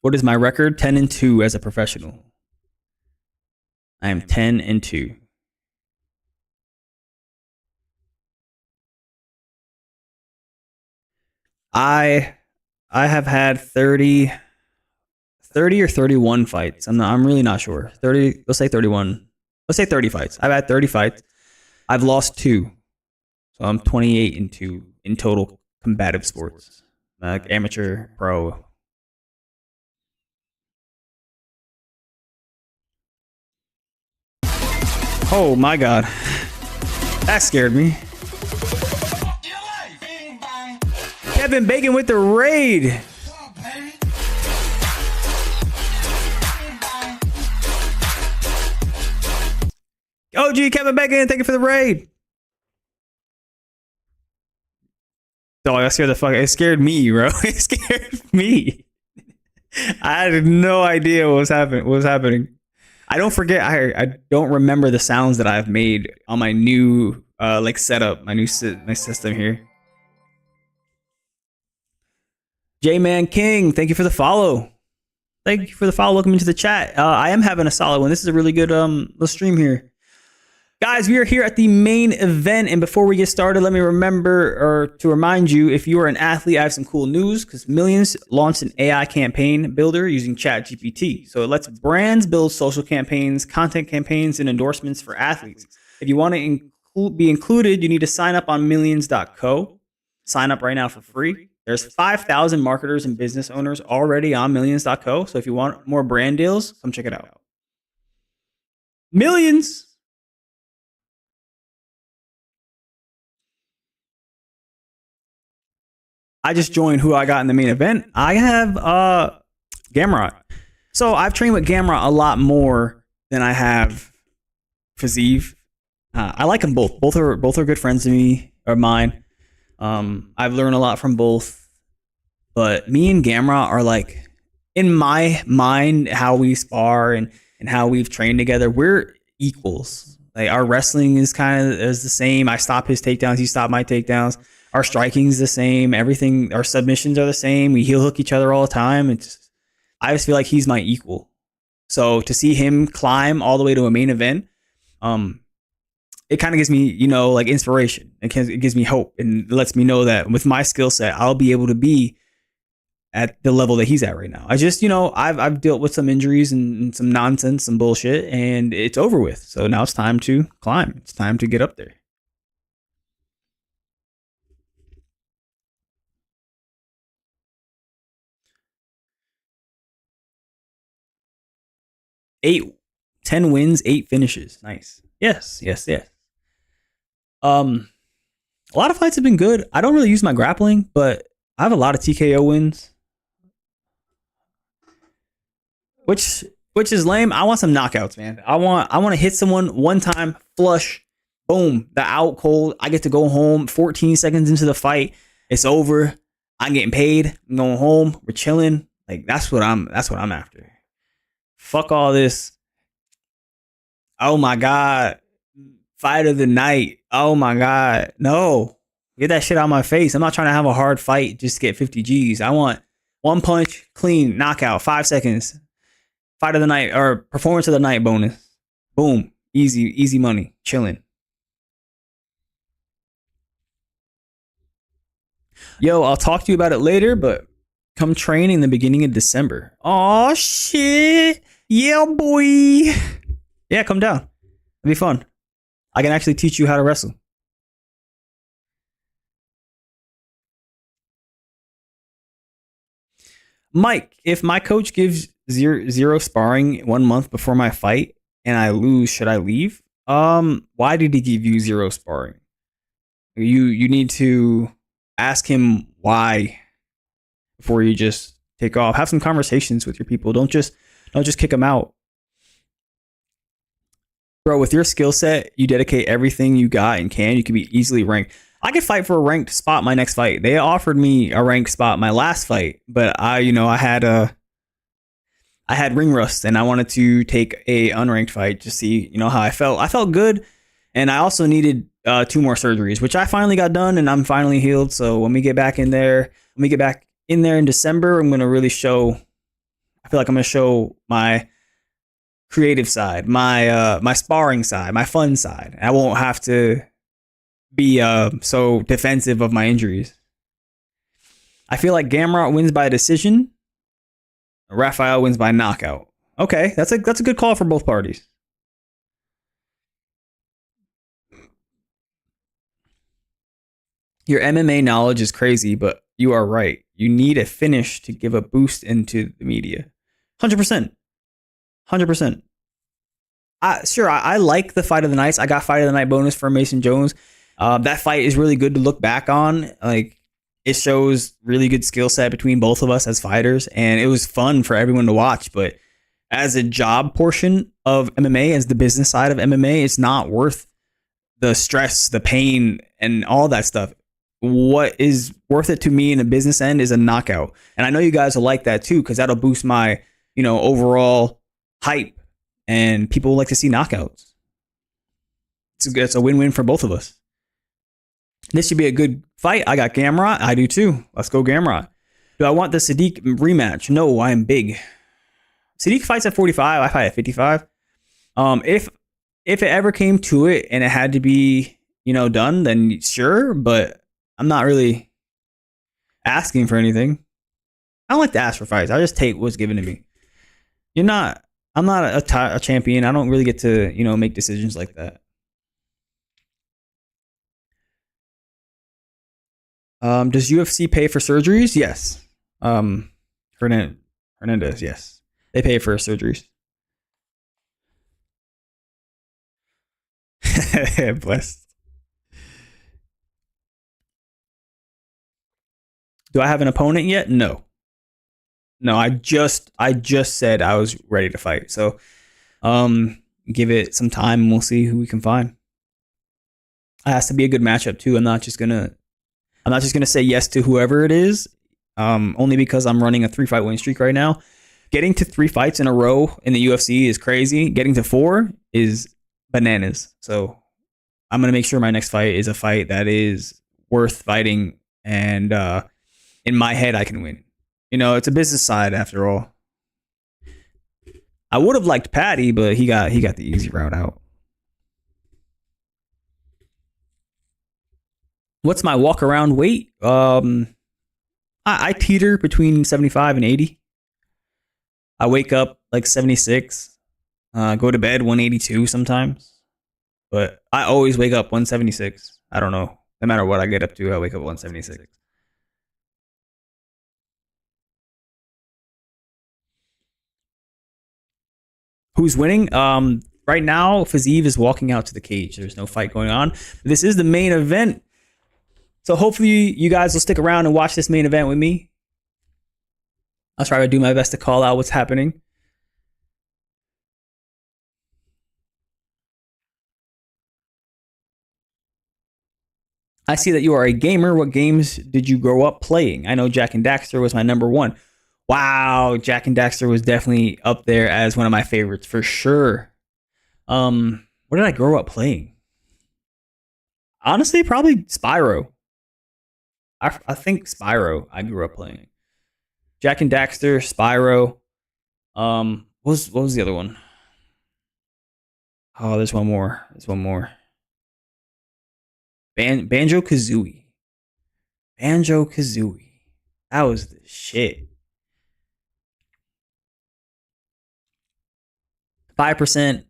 What is my record? 10-2 as a professional. I am 10-2. I have had 30 or 31 fights. I'm really not sure. 30, let's say 31. Let's say 30 fights. I've had 30 fights. I've lost 2. So I'm 28-2 in total combative sports. Like amateur, pro. Oh my god. That scared me. Kevin Bacon with the raid. OG Kevin Bacon, thank you for the raid. Dog, I scared the fuck. It scared me, bro. It scared me. I had no idea what was happening. I don't forget. I don't remember the sounds that I've made on my new setup, my system here. J-Man King, thank you for the follow. Thank you for the follow. Welcome into the chat. I am having a solid one. This is a really good stream here. Guys, we are here at the main event, and before we get started, let me remind you, if you are an athlete, I have some cool news, because Millions launched an AI campaign builder using ChatGPT. So it lets brands build social campaigns, content campaigns, and endorsements for athletes. If you want to be included, you need to sign up on millions.co. Sign up right now for free. There's 5,000 marketers and business owners already on millions.co. So if you want more brand deals, come check it out. Millions. I just joined who I got in the main event. I have Gamrot. So I've trained with Gamrot a lot more than I have Fiziev. I like them both. Both are good friends to me, or mine. I've learned a lot from both. But me and Gamrot are like, in my mind, how we spar and how we've trained together, we're equals. Like our wrestling is the same. I stop his takedowns, he stopped my takedowns. Our striking is the same. Everything, our submissions are the same. We heel hook each other all the time. I just feel like he's my equal. So to see him climb all the way to a main event, it kind of gives me, inspiration. It gives me hope and lets me know that with my skill set, I'll be able to be at the level that he's at right now. I just, I've dealt with some injuries and some nonsense, some bullshit, and it's over with. So now it's time to climb. It's time to get up there. Eight, 10 wins, 8 finishes. Nice. Yes. A lot of fights have been good. I don't really use my grappling, but I have a lot of TKO wins. Which is lame. I want some knockouts, man. I want to hit someone one time, flush, boom, the out cold. I get to go home 14 seconds into the fight. It's over. I'm getting paid. I'm going home. We're chilling. Like that's what I'm after. Fuck all this Oh my God. Fight of the night. Oh my God. No. Get that shit out of my face. I'm not trying to have a hard fight just to get 50 G's. I want one punch, clean, knockout, 5 seconds. Fight of the night or performance of the night bonus. Boom. Easy money. Chilling. Yo, I'll talk to you about it later, but come train in the beginning of December. Oh shit. Yeah, boy. Yeah, come down. It'll be fun. I can actually teach you how to wrestle. Mike, if my coach gives zero sparring 1 month before my fight and I lose, should I leave? Why did he give you zero sparring? You need to ask him why before you just take off. Have some conversations with your people. Don't just kick them out. Bro, with your skill set, you dedicate everything you got and you can be easily ranked. I could fight for a ranked spot my next fight. They offered me a ranked spot my last fight, but I had ring rust and I wanted to take a unranked fight to see, how I felt. I felt good, and I also needed 2 more surgeries, which I finally got done and I'm finally healed. So when we get back in there in December, I'm going to really show, I feel like I'm going to show my creative side, my sparring side, my fun side. I won't have to be so defensive of my injuries. I feel like Gamrot wins by decision. Raphael wins by knockout. Okay, that's a good call for both parties. Your MMA knowledge is crazy, but you are right. You need a finish to give a boost into the media. 100%. 100%. I like the fight of the nights. I got fight of the night bonus for Mason Jones. That fight is really good to look back on. Like, it shows really good skill set between both of us as fighters, and it was fun for everyone to watch. But as a job portion of MMA, as the business side of MMA, it's not worth the stress, the pain, and all that stuff. What is worth it to me in the business end is a knockout. And I know you guys will like that too, because that'll boost my, overall hype, and people like to see knockouts. It's a win-win for both of us. This should be a good fight. I got Gamrot. I do too. Let's go Gamrot. Do I want the Sadiq rematch? No, I am big. Sadiq fights at 45. I fight at 55. If it ever came to it and it had to be, done, then sure. But I'm not really asking for anything. I don't like to ask for fights. I just take what's given to me. I'm not a champion. I don't really get to, make decisions like that. Does UFC pay for surgeries? Yes. Hernandez, yes. They pay for surgeries. Blessed. Do I have an opponent yet? No. I just said I was ready to fight. So, give it some time and we'll see who we can find. It has to be a good matchup too. I'm not just gonna say yes to whoever it is. Only because I'm running a 3-fight win streak right now. Getting to 3 fights in a row in the UFC is crazy. Getting to 4 is bananas. So I'm gonna make sure my next fight is a fight that is worth fighting, and in my head I can win. It's a business side after all. I would have liked Patty, but he got the easy route out. What's my walk around weight? I teeter between 75 and 80. I wake up like 76. Go to bed 182 sometimes. But I always wake up 176. I don't know. No matter what I get up to, I wake up 176. Who's winning? Right now, Fiziev is walking out to the cage. There's no fight going on. This is the main event. So hopefully you guys will stick around and watch this main event with me. I'll try to do my best to call out what's happening. I see that you are a gamer. What games did you grow up playing? I know Jak and Daxter was my number 1. Wow, Jak and Daxter was definitely up there as one of my favorites for sure. What did I grow up playing? Honestly, probably Spyro. I think Spyro I grew up playing. Jack and Daxter, Spyro. What was the other one? Oh, there's one more. There's one more. Banjo Kazooie. Banjo Kazooie. That was the shit. 5%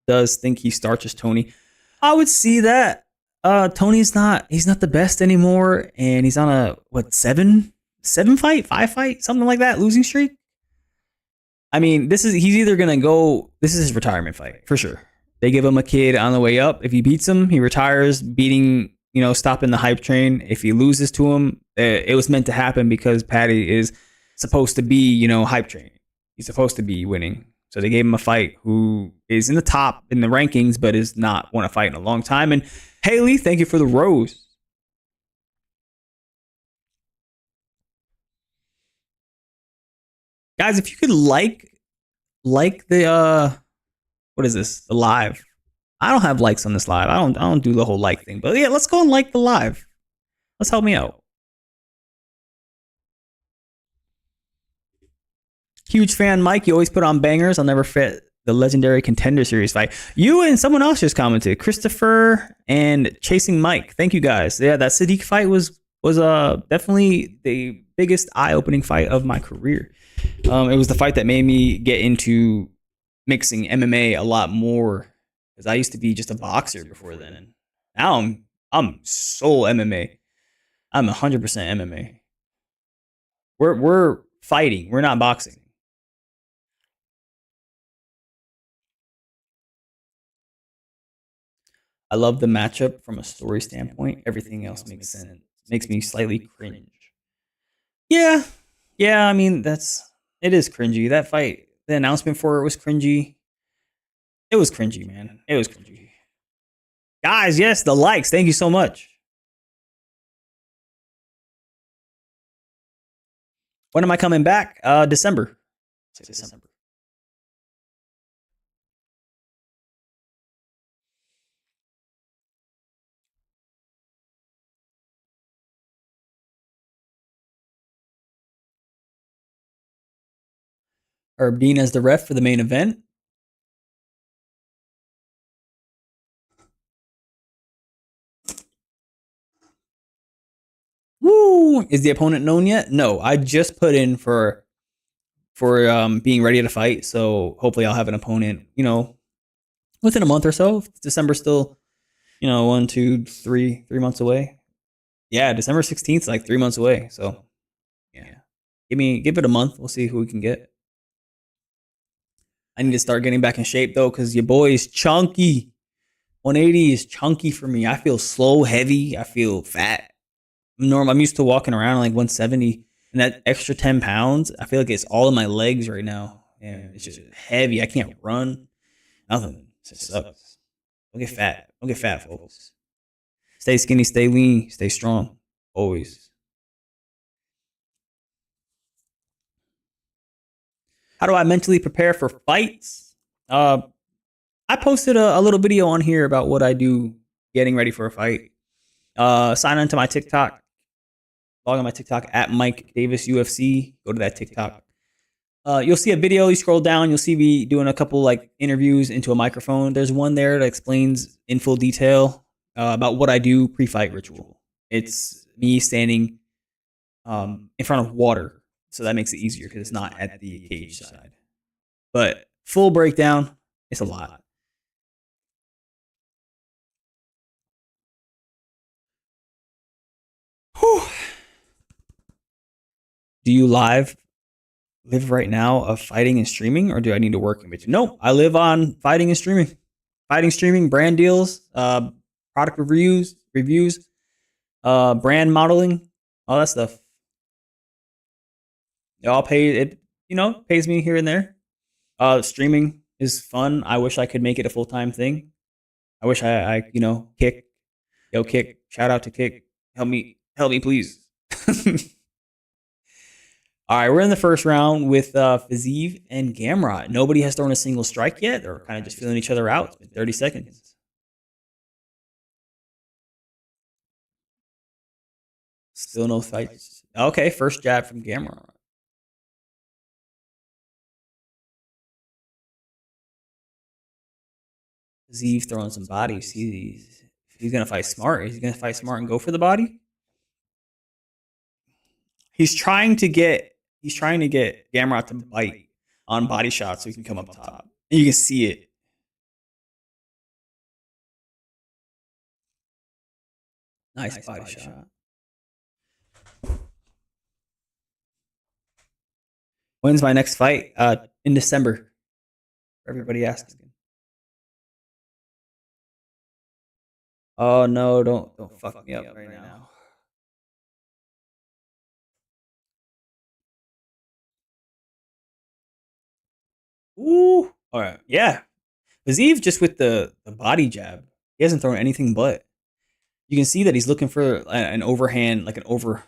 does think he starches Tony. I would see that. Tony's not. He's not the best anymore, and he's on a what 5 fight, something like that, losing streak. I mean, he's either gonna go. This is his retirement fight for sure. They give him a kid on the way up. If he beats him, he retires, stopping the hype train. If he loses to him, it was meant to happen because Patty is supposed to be, hype train. He's supposed to be winning. So they gave him a fight who is in the top in the rankings, but is not won a fight in a long time. And Haley, thank you for the rose. Guys, if you could like the what is this? The live. I don't have likes on this live. I don't do the whole like thing. But yeah, let's go and like the live. Let's help me out. Huge fan, Mike. You always put on bangers. I'll never forget the legendary Contender Series fight. You and someone else just commented, Christopher and Chasing Mike. Thank you guys. Yeah, that Sadiq fight was definitely the biggest eye-opening fight of my career. It was the fight that made me get into mixing MMA a lot more because I used to be just a boxer before then. And now I'm sole MMA. I'm 100% MMA. We're fighting. We're not boxing. I love the matchup from a story standpoint. Everything else makes sense. Makes me slightly cringe. Yeah. Yeah, I mean, it is cringy. That fight, the announcement for it was cringy. It was cringy, man. It was cringy. Guys, yes, the likes. Thank you so much. When am I coming back? December. December. Herb Dean as the ref for the main event. Woo! Is the opponent known yet? No, I just put in for being ready to fight. So hopefully I'll have an opponent, within a month or so. December's still, 1, 2, 3 months away. Yeah, December 16th is like 3 months away. So yeah. Give it a month. We'll see who we can get. I need to start getting back in shape though, because your boy is chunky. 180 is chunky for me. I feel slow, heavy. I feel fat. I'm used to walking around like 170, and that extra 10 pounds, I feel like it's all in my legs right now. And it's just heavy. I can't run. Nothing. It just sucks. Don't get fat. Don't get fat, folks. Stay skinny, stay lean, stay strong. Always. How do I mentally prepare for fights? I posted a little video on here about what I do getting ready for a fight. Sign on to my TikTok. Log on my TikTok at Mike Davis UFC. Go to that TikTok. You'll see a video. You scroll down. You'll see me doing a couple like interviews into a microphone. There's one there that explains in full detail about what I do pre-fight ritual. It's me standing in front of water, so that makes it easier because it's not at the cage side. But full breakdown, it's a lot. Whew. Do you live right now of fighting and streaming, or do I need to work in between? No, I live on fighting and streaming. Fighting, streaming, brand deals, product reviews, brand modeling, all that stuff. It all pays me here and there. Streaming is fun. I wish I could make it a full-time thing. I wish I Kick. Yo, Kick. Shout out to Kick. Help me, please. All right, we're in the first round with Fiziev and Gamrot. Nobody has thrown a single strike yet. They're kind of just feeling each other out. It's been 30 seconds. Still no fights. Okay, first jab from Gamrot. Fiziev throwing some bodies. He's gonna fight smart. He's gonna fight smart and go for the body. He's trying to get Gamrot to bite on body shots so he can come up top. And you can see it. Nice body shot. When's my next fight? In December. For everybody asking. Oh no, don't fuck me up right now. Ooh. All right. Yeah. Fiziev just with the body jab. He hasn't thrown anything but. You can see that he's looking for an overhand, like an over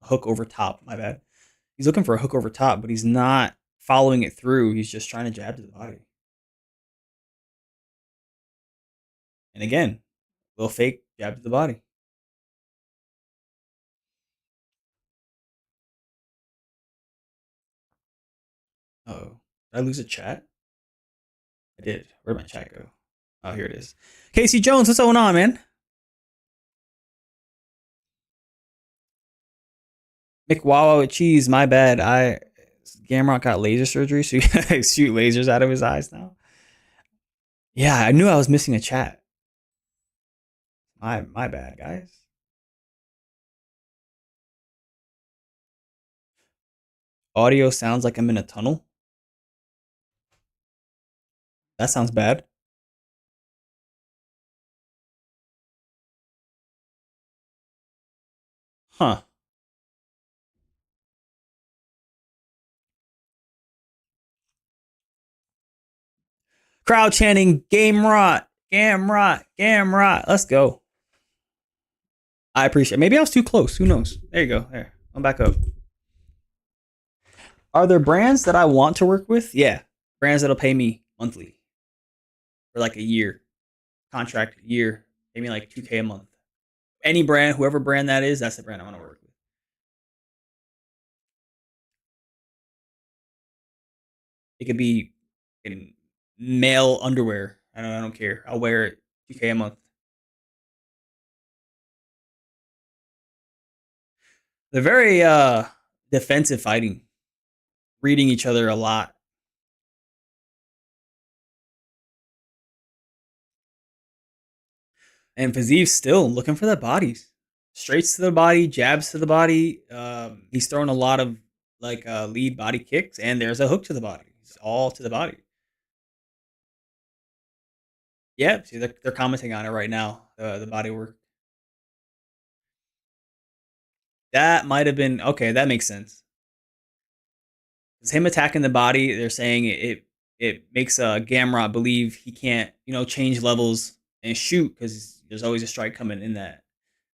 hook over top. My bad. He's looking for a hook over top, but he's not following it through. He's just trying to jab to the body. And again, little fake jab to the body. Oh, did I lose a chat? I did. Where'd my chat go? Oh, here it is. Casey Jones, what's going on, man? McWawa with cheese. My bad. Gamrot got laser surgery, so you gotta shoot lasers out of his eyes now. Yeah, I knew I was missing a chat. My bad, guys. Audio sounds like I'm in a tunnel. That sounds bad. Huh. Crowd chanting, Gamrot, Gamrot, Gamrot. Let's go. I appreciate it. Maybe I was too close. Who knows? There you go. There. I'm back up. Are there brands that I want to work with? Yeah. Brands that'll pay me monthly for like a year. Contract year. Pay me like 2K a month. Any brand, whoever brand that is, that's the brand I want to work with. It could be in male underwear. I don't care. I'll wear it 2K a month. They're very defensive fighting, reading each other a lot. And Fiziev's still looking for the bodies. Straights to the body, jabs to the body. He's throwing a lot of like lead body kicks, and there's a hook to the body. It's all to the body. Yep, see, they're commenting on it right now. The body work. That might have been okay. That makes sense. It's him attacking the body. They're saying it makes Gamrot believe he can't change levels and shoot because there's always a strike coming in that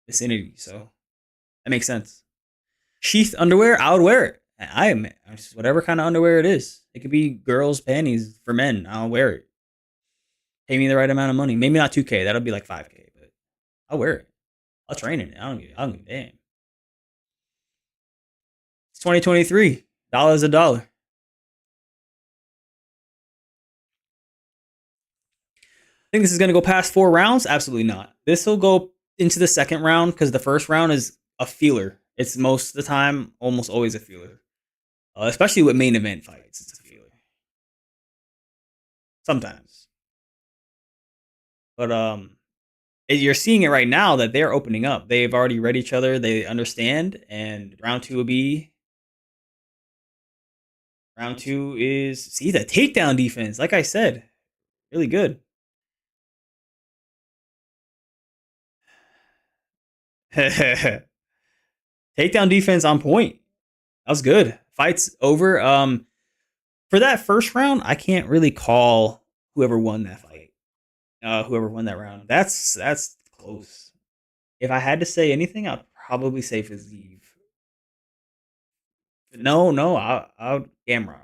vicinity. So that makes sense. Sheath underwear, I would wear it. I am whatever kind of underwear it is. It could be girls' panties for men. I'll wear it. Pay me the right amount of money. Maybe not 2K. That'll be like 5K, but I'll wear it. I'll train in it. I don't give a damn. It's 2023. Dollar's a dollar. Think this is going to go past 4 rounds? Absolutely not. This will go into the second round because the first round is a feeler. It's most of the time, almost always a feeler. Especially with main event fights, it's a feeler. Sometimes. But you're seeing it right now that they're opening up. They've already read each other. They understand. And round two is, see, the takedown defense. Like I said, really good. Takedown defense on point. That was good. Fight's over. For that first round, I can't really call whoever won that fight. Whoever won that round. That's close. If I had to say anything, I'd probably say Fiziev. No, I'll Gamrot.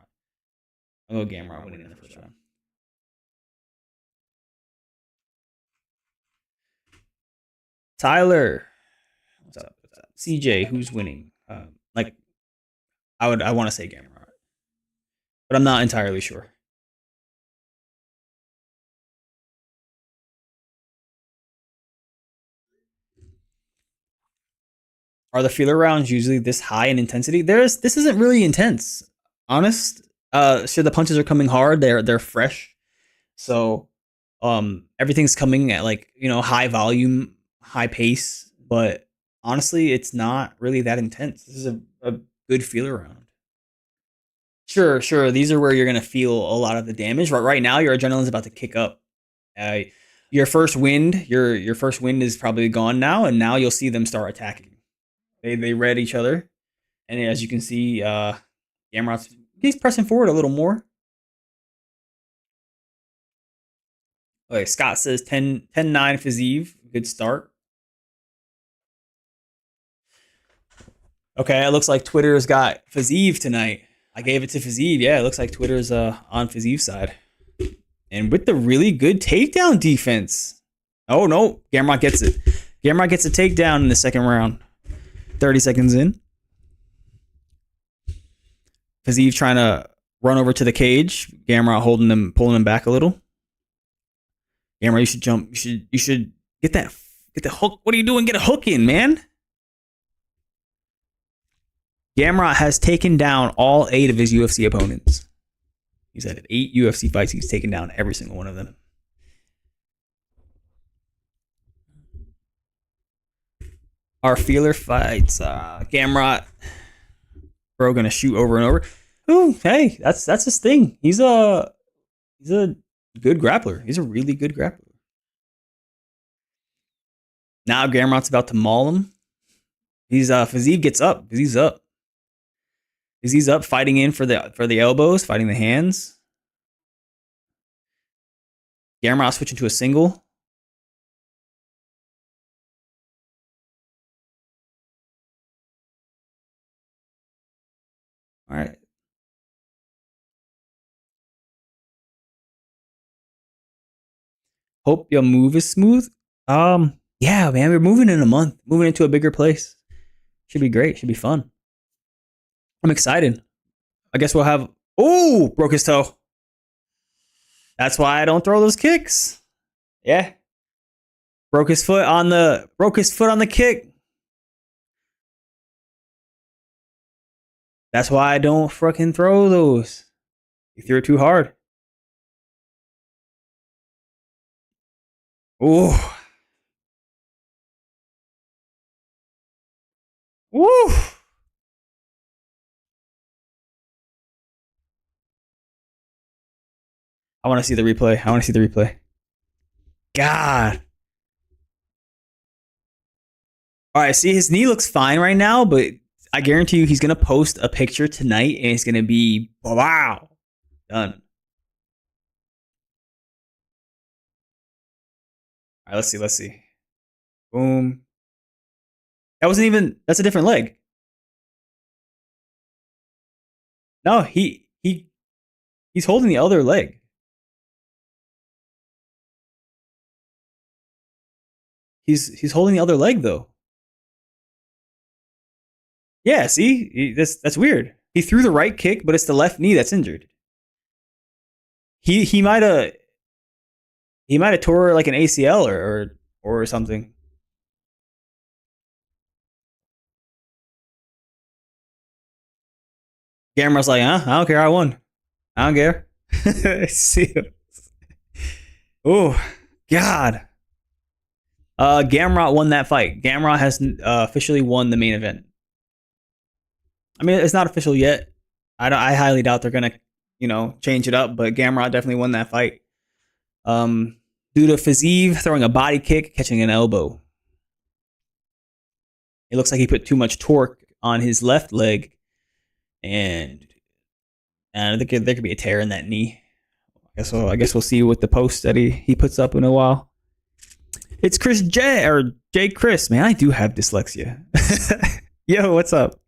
I'll go Gamrot winning in the first round. Tyler, what's up? What's up? CJ, who's winning? Like I want to say Gamrot, but I'm not entirely sure. Are the feeler rounds usually this high in intensity? This isn't really intense. Honest. Sure, the punches are coming hard. They're fresh. So everything's coming at like, high volume, high pace, but honestly, it's not really that intense. This is a good feeler round. Sure. These are where you're gonna feel a lot of the damage. Right now, your adrenaline's about to kick up. Uh, your first wind is probably gone now, and now you'll see them start attacking. They read each other, and as you can see, Gamrot's he's pressing forward a little more. Okay, Scott says 10-9 Fiziev. Good start. Okay, it looks like Twitter's got Fiziev tonight. I gave it to Fiziev. Yeah, it looks like Twitter's on Fiziev's side. And with the really good takedown defense. Oh, no. Gamrot gets it. Gamrot gets a takedown in the second round. 30 seconds in. Fiziev trying to run over to the cage. Gamrot pulling him back a little. Gamrot, you should jump. You should get the hook. What are you doing? Get a hook in, man. Gamrot has taken down all 8 of his UFC opponents. He's had 8 UFC fights. He's taken down every single one of them. Our feeler fights. Gamrot, bro, gonna shoot over and over. Ooh, hey, that's his thing. He's a good grappler. He's a really good grappler. Now Gamrot's about to maul him. Fiziev gets up. Fiziev up. Fiziev up, fighting in for the elbows, fighting the hands. Gamrot switching to a single. All right. Hope your move is smooth. Yeah, man, we're moving in a month, moving into a bigger place. Should be great. Should be fun. I'm excited. I guess we'll have. Oh, broke his toe. That's why I don't throw those kicks. Yeah. Broke his foot on the kick. That's why I don't fucking throw those. You threw it too hard. Ooh. Woo. I want to see the replay. God. All right, see, his knee looks fine right now, but I guarantee you he's going to post a picture tonight and it's going to be, wow, done. All right, let's see. Boom. That's a different leg. No, he's holding the other leg. He's holding the other leg though. Yeah, see? That's weird. He threw the right kick, but it's the left knee that's injured. He might have tore like an ACL or something. Gamrot's like, huh? I don't care. I won. I don't care. See. Oh, God. Gamrot won that fight. Gamrot has officially won the main event. I mean, it's not official yet. I highly doubt they're gonna, change it up. But Gamrot definitely won that fight. Due to Fiziev throwing a body kick, catching an elbow. It looks like he put too much torque on his left leg, and there could be a tear in that knee. I guess we'll see what the post that he puts up in a while. It's Chris J or J Chris. Man, I do have dyslexia. Yo, what's up?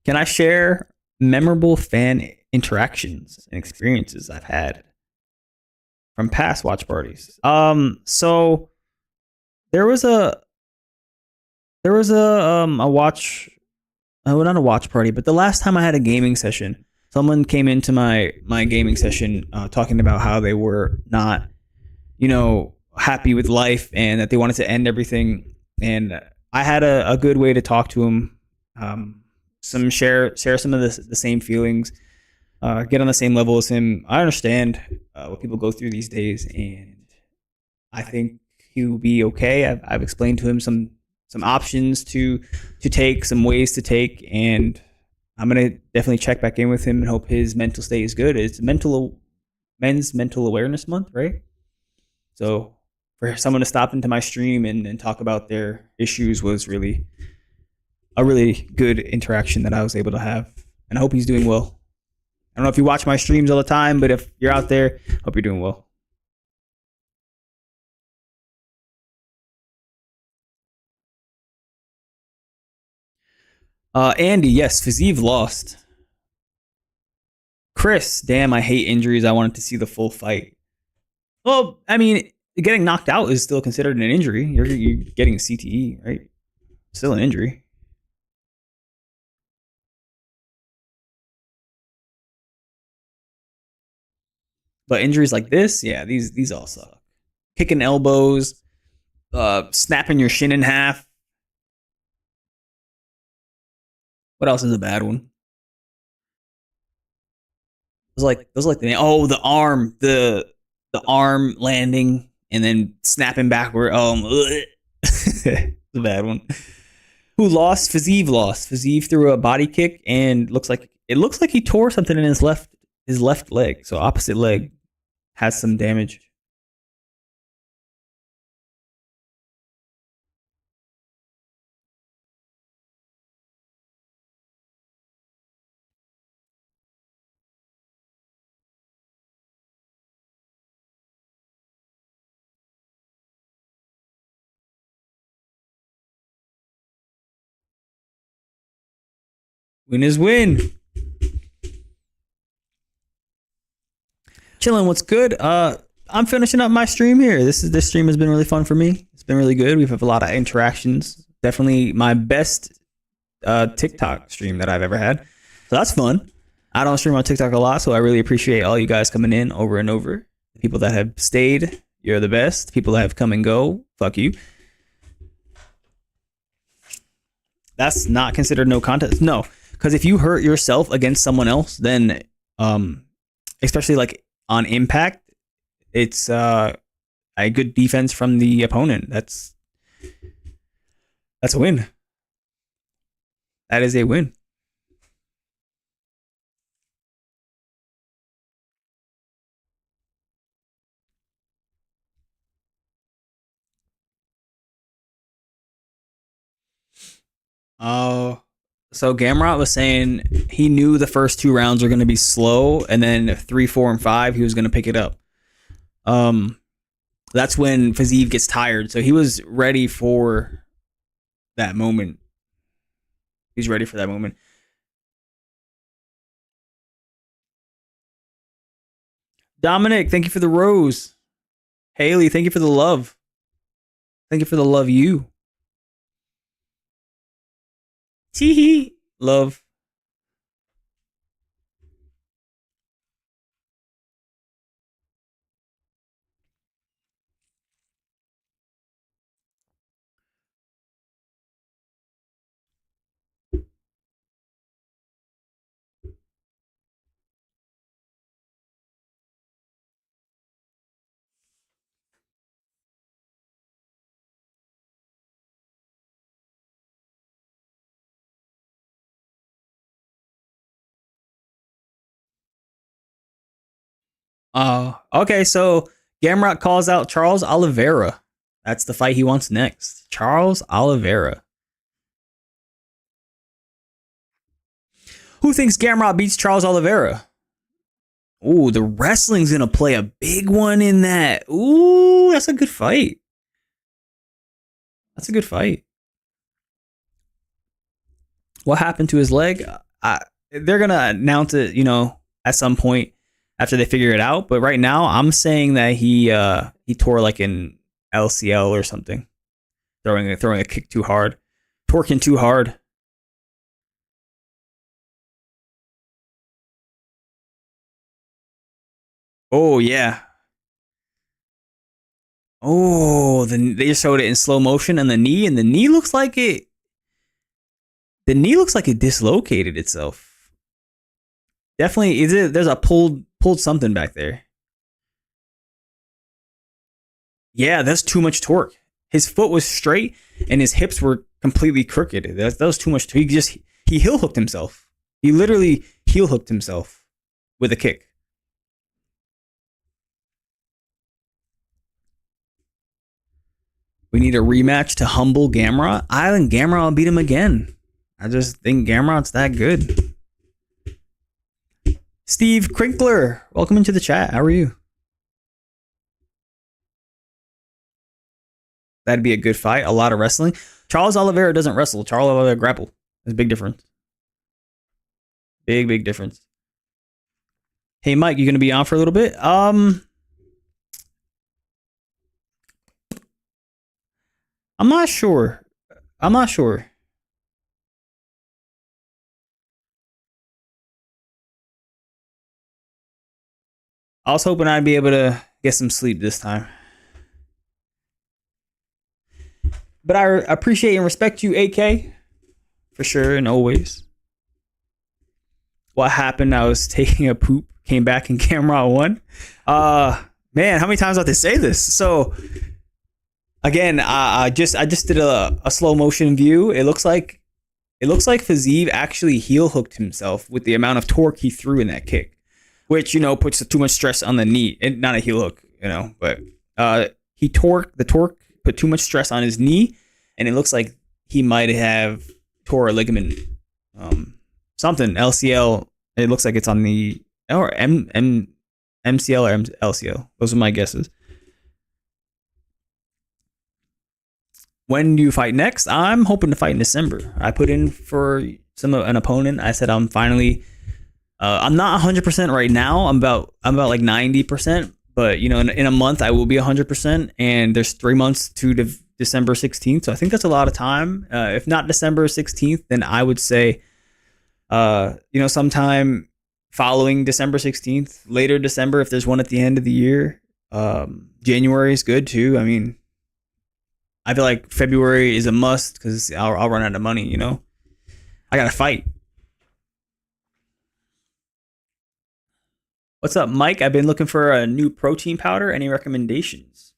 Can I share memorable fan interactions and experiences I've had from past watch parties? So there was a a watch, well, not a watch party, but the last time I had a gaming session, someone came into my gaming session talking about how they were not, happy with life and that they wanted to end everything. And I had a good way to talk to him, share some of the same feelings, get on the same level as him. I understand what people go through these days, and I think he will be okay. I've explained to him some options to take, some ways to take, and I'm gonna definitely check back in with him and hope his mental state is good. It's Men's Mental Awareness Month, right? So for someone to stop into my stream and talk about their issues was really a really good interaction that I was able to have, and I hope he's doing well. I don't know if you watch my streams all the time, but if you're out there, hope you're doing well. Andy, yes, Fiziev lost. Chris, damn, I hate injuries. I wanted to see the full fight. Well, I mean, getting knocked out is still considered an injury. You're getting a CTE, right? Still an injury. But injuries like this, yeah, these all suck. Kicking elbows, snapping your shin in half. What else is a bad one? Those like the arm landing and then snapping backward. It's a bad one. Who lost? Fiziev lost. Fiziev threw a body kick and it looks like he tore something in his left leg. So opposite leg has some damage. Win is win. Chilling, what's good? I'm finishing up my stream here. This stream has been really fun for me. It's been really good. We've had a lot of interactions. Definitely my best TikTok stream that I've ever had. So that's fun. I don't stream on TikTok a lot, so I really appreciate all you guys coming in over and over. The people that have stayed, you're the best. People that have come and go, fuck you. That's not considered no contest. No, because if you hurt yourself against someone else, then especially like on impact, it's a good defense from the opponent. That's a win. That is a win. Oh, so Gamrot was saying he knew the first two rounds were going to be slow, and then 3, 4, and 5 he was going to pick it up. That's when Fiziev gets tired, so he was ready for that moment. He's ready for that moment. Dominic, thank you for the rose. Haley, thank you for the love. Thank you for the love you. Tee love. Okay, so Gamrot calls out Charles Oliveira. That's the fight he wants next. Charles Oliveira. Who thinks Gamrot beats Charles Oliveira? Ooh, the wrestling's gonna play a big one in that. Ooh, that's a good fight. That's a good fight. What happened to his leg? they're gonna announce it, at some point after they figure it out. But right now, I'm saying that he tore like an LCL or something, throwing a kick too hard, torquing too hard. Oh yeah. Oh, they just showed it in slow motion, and the knee looks like it. The knee looks like it dislocated itself. Definitely, there's a pulled something back there. Yeah, that's too much torque. His foot was straight, and his hips were completely crooked. That was too much. He heel hooked himself. He literally heel hooked himself with a kick. We need a rematch to humble Gamrot. I think Gamrot will beat him again. I just think Gamrot's that good. Steve Crinkler, welcome into the chat. How are you? That'd be a good fight. A lot of wrestling. Charles Oliveira doesn't wrestle. Charles Oliveira grapple. There's a big difference. Big difference. Hey Mike, you gonna be on for a little bit? I'm not sure. I'm not sure. I was hoping I'd be able to get some sleep this time. But I appreciate and respect you, AK, for sure and always. What happened? I was taking a poop, came back, and Gamrot won. Man, how many times do I have to say this? So, again, I just did a slow motion view. It looks like Fiziev actually heel hooked himself with the amount of torque he threw in that kick, which puts too much stress on the knee. And not a heel hook, but the torque put too much stress on his knee, and it looks like he might have tore a ligament, something LCL. It looks like it's on the MCL or LCL. Those are my guesses. When do you fight next? I'm hoping to fight in December. I put in for an opponent. I said I'm finally. I'm not 100% right now. I'm about like 90%. But in a month I will be 100%, and there's 3 months to December 16th. So I think that's a lot of time. If not December 16th, then I would say, sometime following December 16th, later December if there's one at the end of the year. January is good too. I mean, I feel like February is a must because I'll run out of money. I gotta fight. What's up, Mike? I've been looking for a new protein powder. Any recommendations?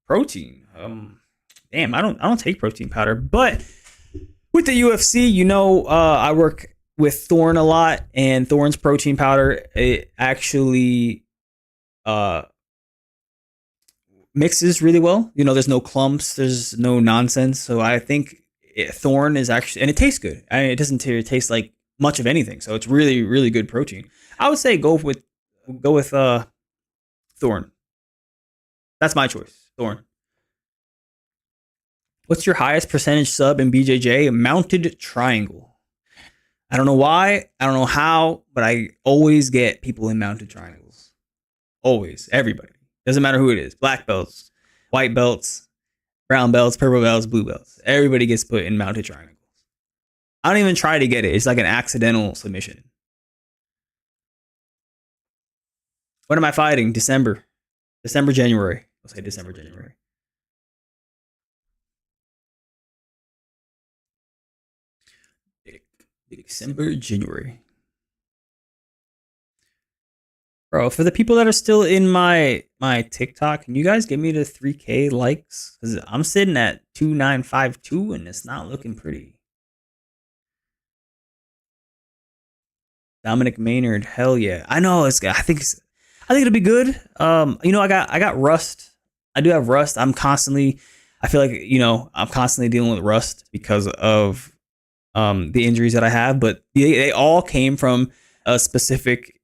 Protein. Damn, I don't take protein powder, but with the UFC, I work with Thorne a lot, and Thorne's protein powder, it actually mixes really well. There's no clumps, there's no nonsense. So I think Thorne is actually, and it tastes good. I mean, it doesn't taste like much of anything. So it's really, really good protein. I would say go with Thorne. That's my choice. Thorne. What's your highest percentage sub in BJJ? Mounted triangle. I don't know why. I don't know how, but I always get people in mounted triangles. Always. Everybody. Doesn't matter who it is. Black belts, white belts, brown belts, purple belts, blue belts. Everybody gets put in mounted triangles. I don't even try to get it. It's like an accidental submission. When am I fighting? December, January. I'll say December, January. December, January. Bro, for the people that are still in my TikTok, can you guys give me the 3K likes? Because I'm sitting at 2952 and it's not looking pretty. Dominic Maynard, hell yeah. I know I think it'll be good. I got rust. I do have rust. I feel like, I'm constantly dealing with rust because of the injuries that I have, but they all came from a specific,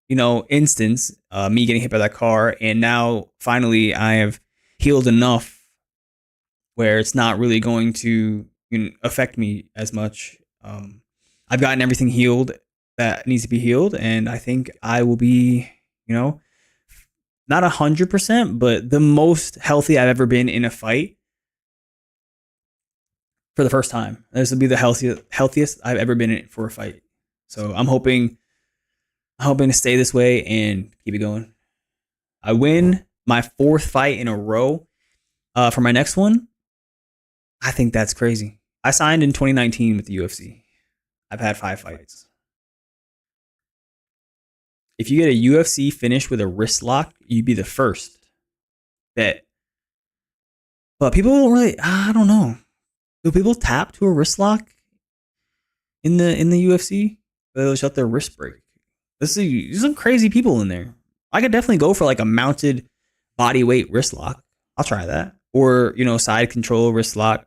instance, me getting hit by that car. And now finally I have healed enough where it's not really going to affect me as much. I've gotten everything healed that needs to be healed, and I think I will be, you know, not 100%, but the most healthy I've ever been in a fight for the first time. This will be the healthiest I've ever been in for a fight. So I'm hoping to stay this way and keep it going. I win my 4th fight in a row. For my next one, I think that's crazy. I signed in 2019 with the UFC. I've had 5 fights. If you get a UFC finish with a wrist lock, you'd be the first. Bet. But people don't really. I don't know. Do people tap to a wrist lock in the UFC? They'll shut their wrist break. There's some crazy people in there. I could definitely go for like a mounted body weight wrist lock. I'll try that. Or side control wrist lock.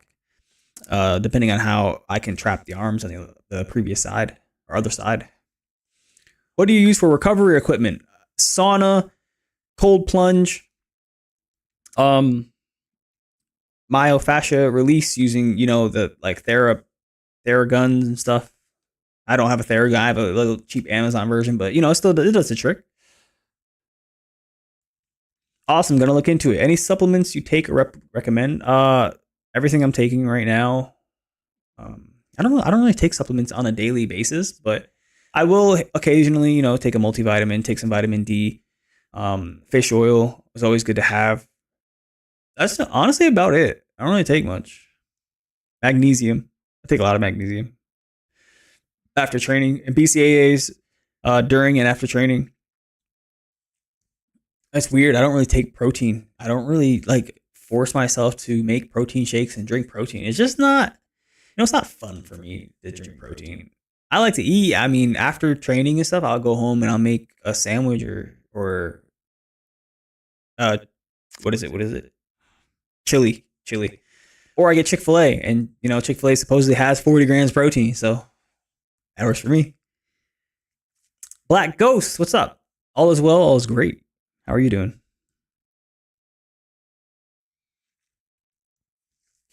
Depending on how I can trap the arms on the previous side or other side. What do you use for recovery equipment? Sauna, cold plunge, myofascia release using the like Theraguns and stuff. I don't have a Theragun. I have a little cheap Amazon version, but it does the trick. Awesome, gonna look into it. Any supplements you take or recommend? Everything I'm taking right now. I don't know. I don't really take supplements on a daily basis, but I will occasionally, take a multivitamin, take some vitamin D. Fish oil is always good to have. That's honestly about it. I don't really take much. Magnesium. I take a lot of magnesium after training and BCAAs during and after training. That's weird. I don't really take protein. I don't really like force myself to make protein shakes and drink protein. It's just not, it's not fun for me to drink protein. I like to eat. I mean, after training and stuff, I'll go home and I'll make a sandwich or uh, what is it? What is it? Chili. Or I get Chick-fil-A, and Chick-fil-A supposedly has 40 grams protein, so that works for me. Black Ghost, what's up? All is well, all is great. How are you doing?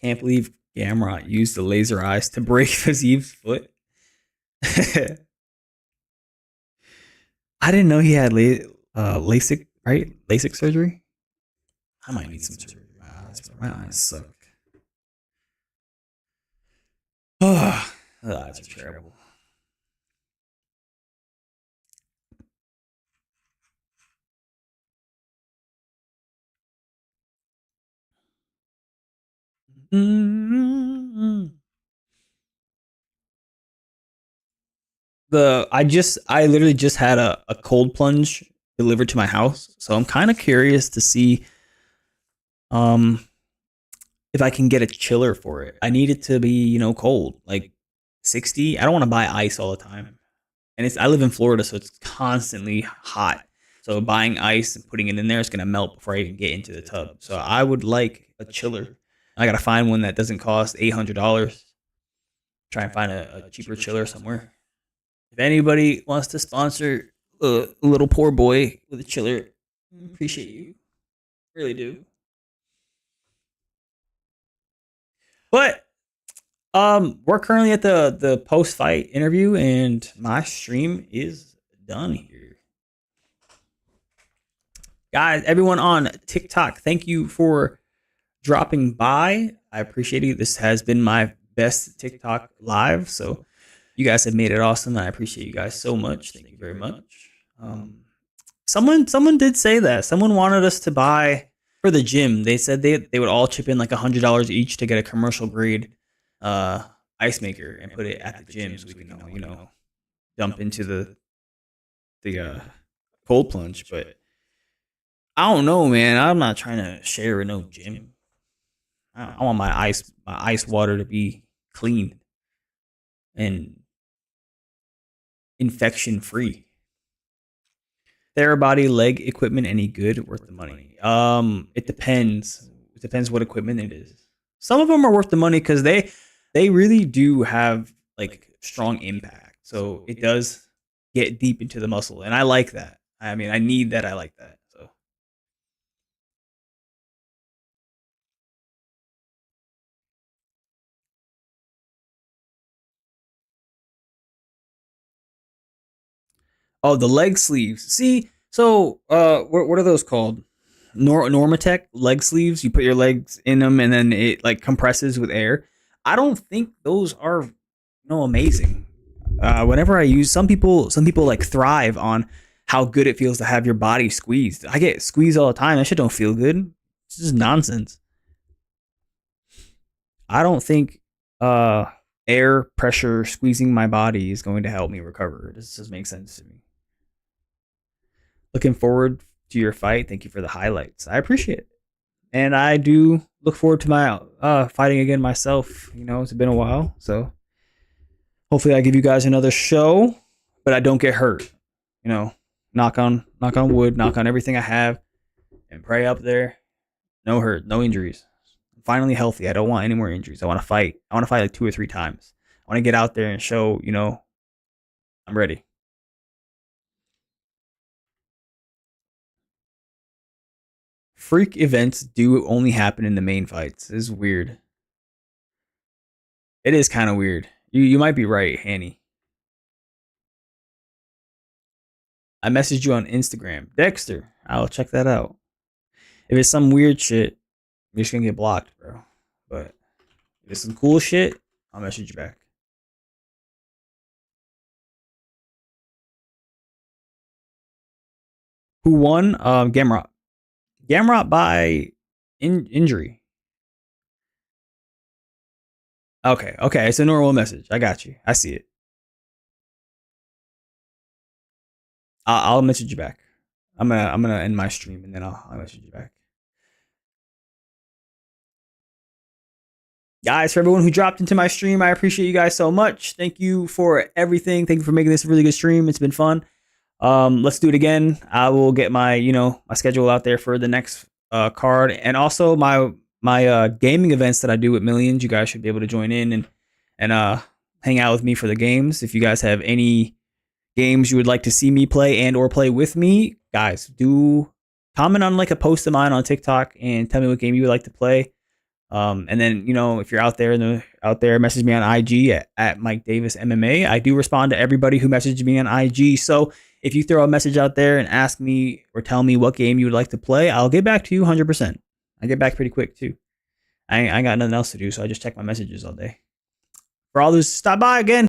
Can't believe Gamrot used the laser eyes to break Fiziev's foot. I didn't know he had LASIK, right? LASIK surgery. I might need some surgery. My eyes suck. Oh, the eyes are terrible. Mm-hmm. I literally just had a cold plunge delivered to my house, so I'm kind of curious to see um if I can get a chiller for it. I need it to be cold, like 60. I don't want to buy ice all the time, and I live in Florida, so it's constantly hot. So buying ice and putting it in there is gonna melt before I even get into the tub. So I would like a chiller. I gotta find one that doesn't cost $800. Try and find a cheaper chiller somewhere. If anybody wants to sponsor a little poor boy with a chiller, appreciate you. Really do. But we're currently at the post fight interview, and my stream is done here. Guys, everyone on TikTok, thank you for dropping by. I appreciate it. This has been my best TikTok live, so you guys have made it awesome. I appreciate you guys so much. Thank you very much. Someone did say that. Someone wanted us to buy for the gym. They said they would all chip in like $100 each to get a commercial grade ice maker and put it at the gym so we can dump into the cold plunge. But I don't know, man. I'm not trying to share with no gym. I want my ice water to be clean and infection free. Therabody leg equipment any good, worth the money? It depends. It depends what equipment it is. Some of them are worth the money because they really do have like strong impact. So it does get deep into the muscle, and I like that. I mean, I need that. I like that. So Oh, the leg sleeves. See, so what are those called? Normatec leg sleeves. You put your legs in them, and then it like compresses with air. I don't think those are amazing. Whenever I use some people like thrive on how good it feels to have your body squeezed. I get squeezed all the time. That shit don't feel good. It's just nonsense. I don't think uh air pressure squeezing my body is going to help me recover. This doesn't make sense to me. Looking forward to your fight. Thank you for the highlights. I appreciate it. And I do look forward to my fighting again myself. It's been a while, so hopefully I give you guys another show, but I don't get hurt. Knock on wood, knock on everything I have, and pray up there. No hurt, no injuries. I'm finally healthy. I don't want any more injuries. I want to fight. I want to fight like 2 or 3 times. I want to get out there and show, I'm ready. Freak events do only happen in the main fights. This is weird. It is kind of weird. You might be right, Hanny. I messaged you on Instagram. Dexter, I'll check that out. If it's some weird shit, you're just gonna get blocked, bro. But if it's some cool shit, I'll message you back. Who won? Gamrot. Gamrot by injury. Okay, it's a normal message. I got you. I see it. I'll message you back. I'm gonna end my stream and then I'll message you back. Guys, for everyone who dropped into my stream, I appreciate you guys so much. Thank you for everything. Thank you for making this a really good stream. It's been fun. Let's do it again. I will get my my schedule out there for the next card, and also my gaming events that I do with Millions. You guys should be able to join in and hang out with me for the games. If you guys have any games you would like to see me play and or play with me, guys, do comment on like a post of mine on TikTok and tell me what game you would like to play. And then if you're out there, message me on IG at Mike Davis MMA. I do respond to everybody who messaged me on IG. So if you throw a message out there and ask me or tell me what game you would like to play, I'll get back to you 100%. I get back pretty quick too. I ain't got nothing else to do, so I just check my messages all day. For all those, stop by again.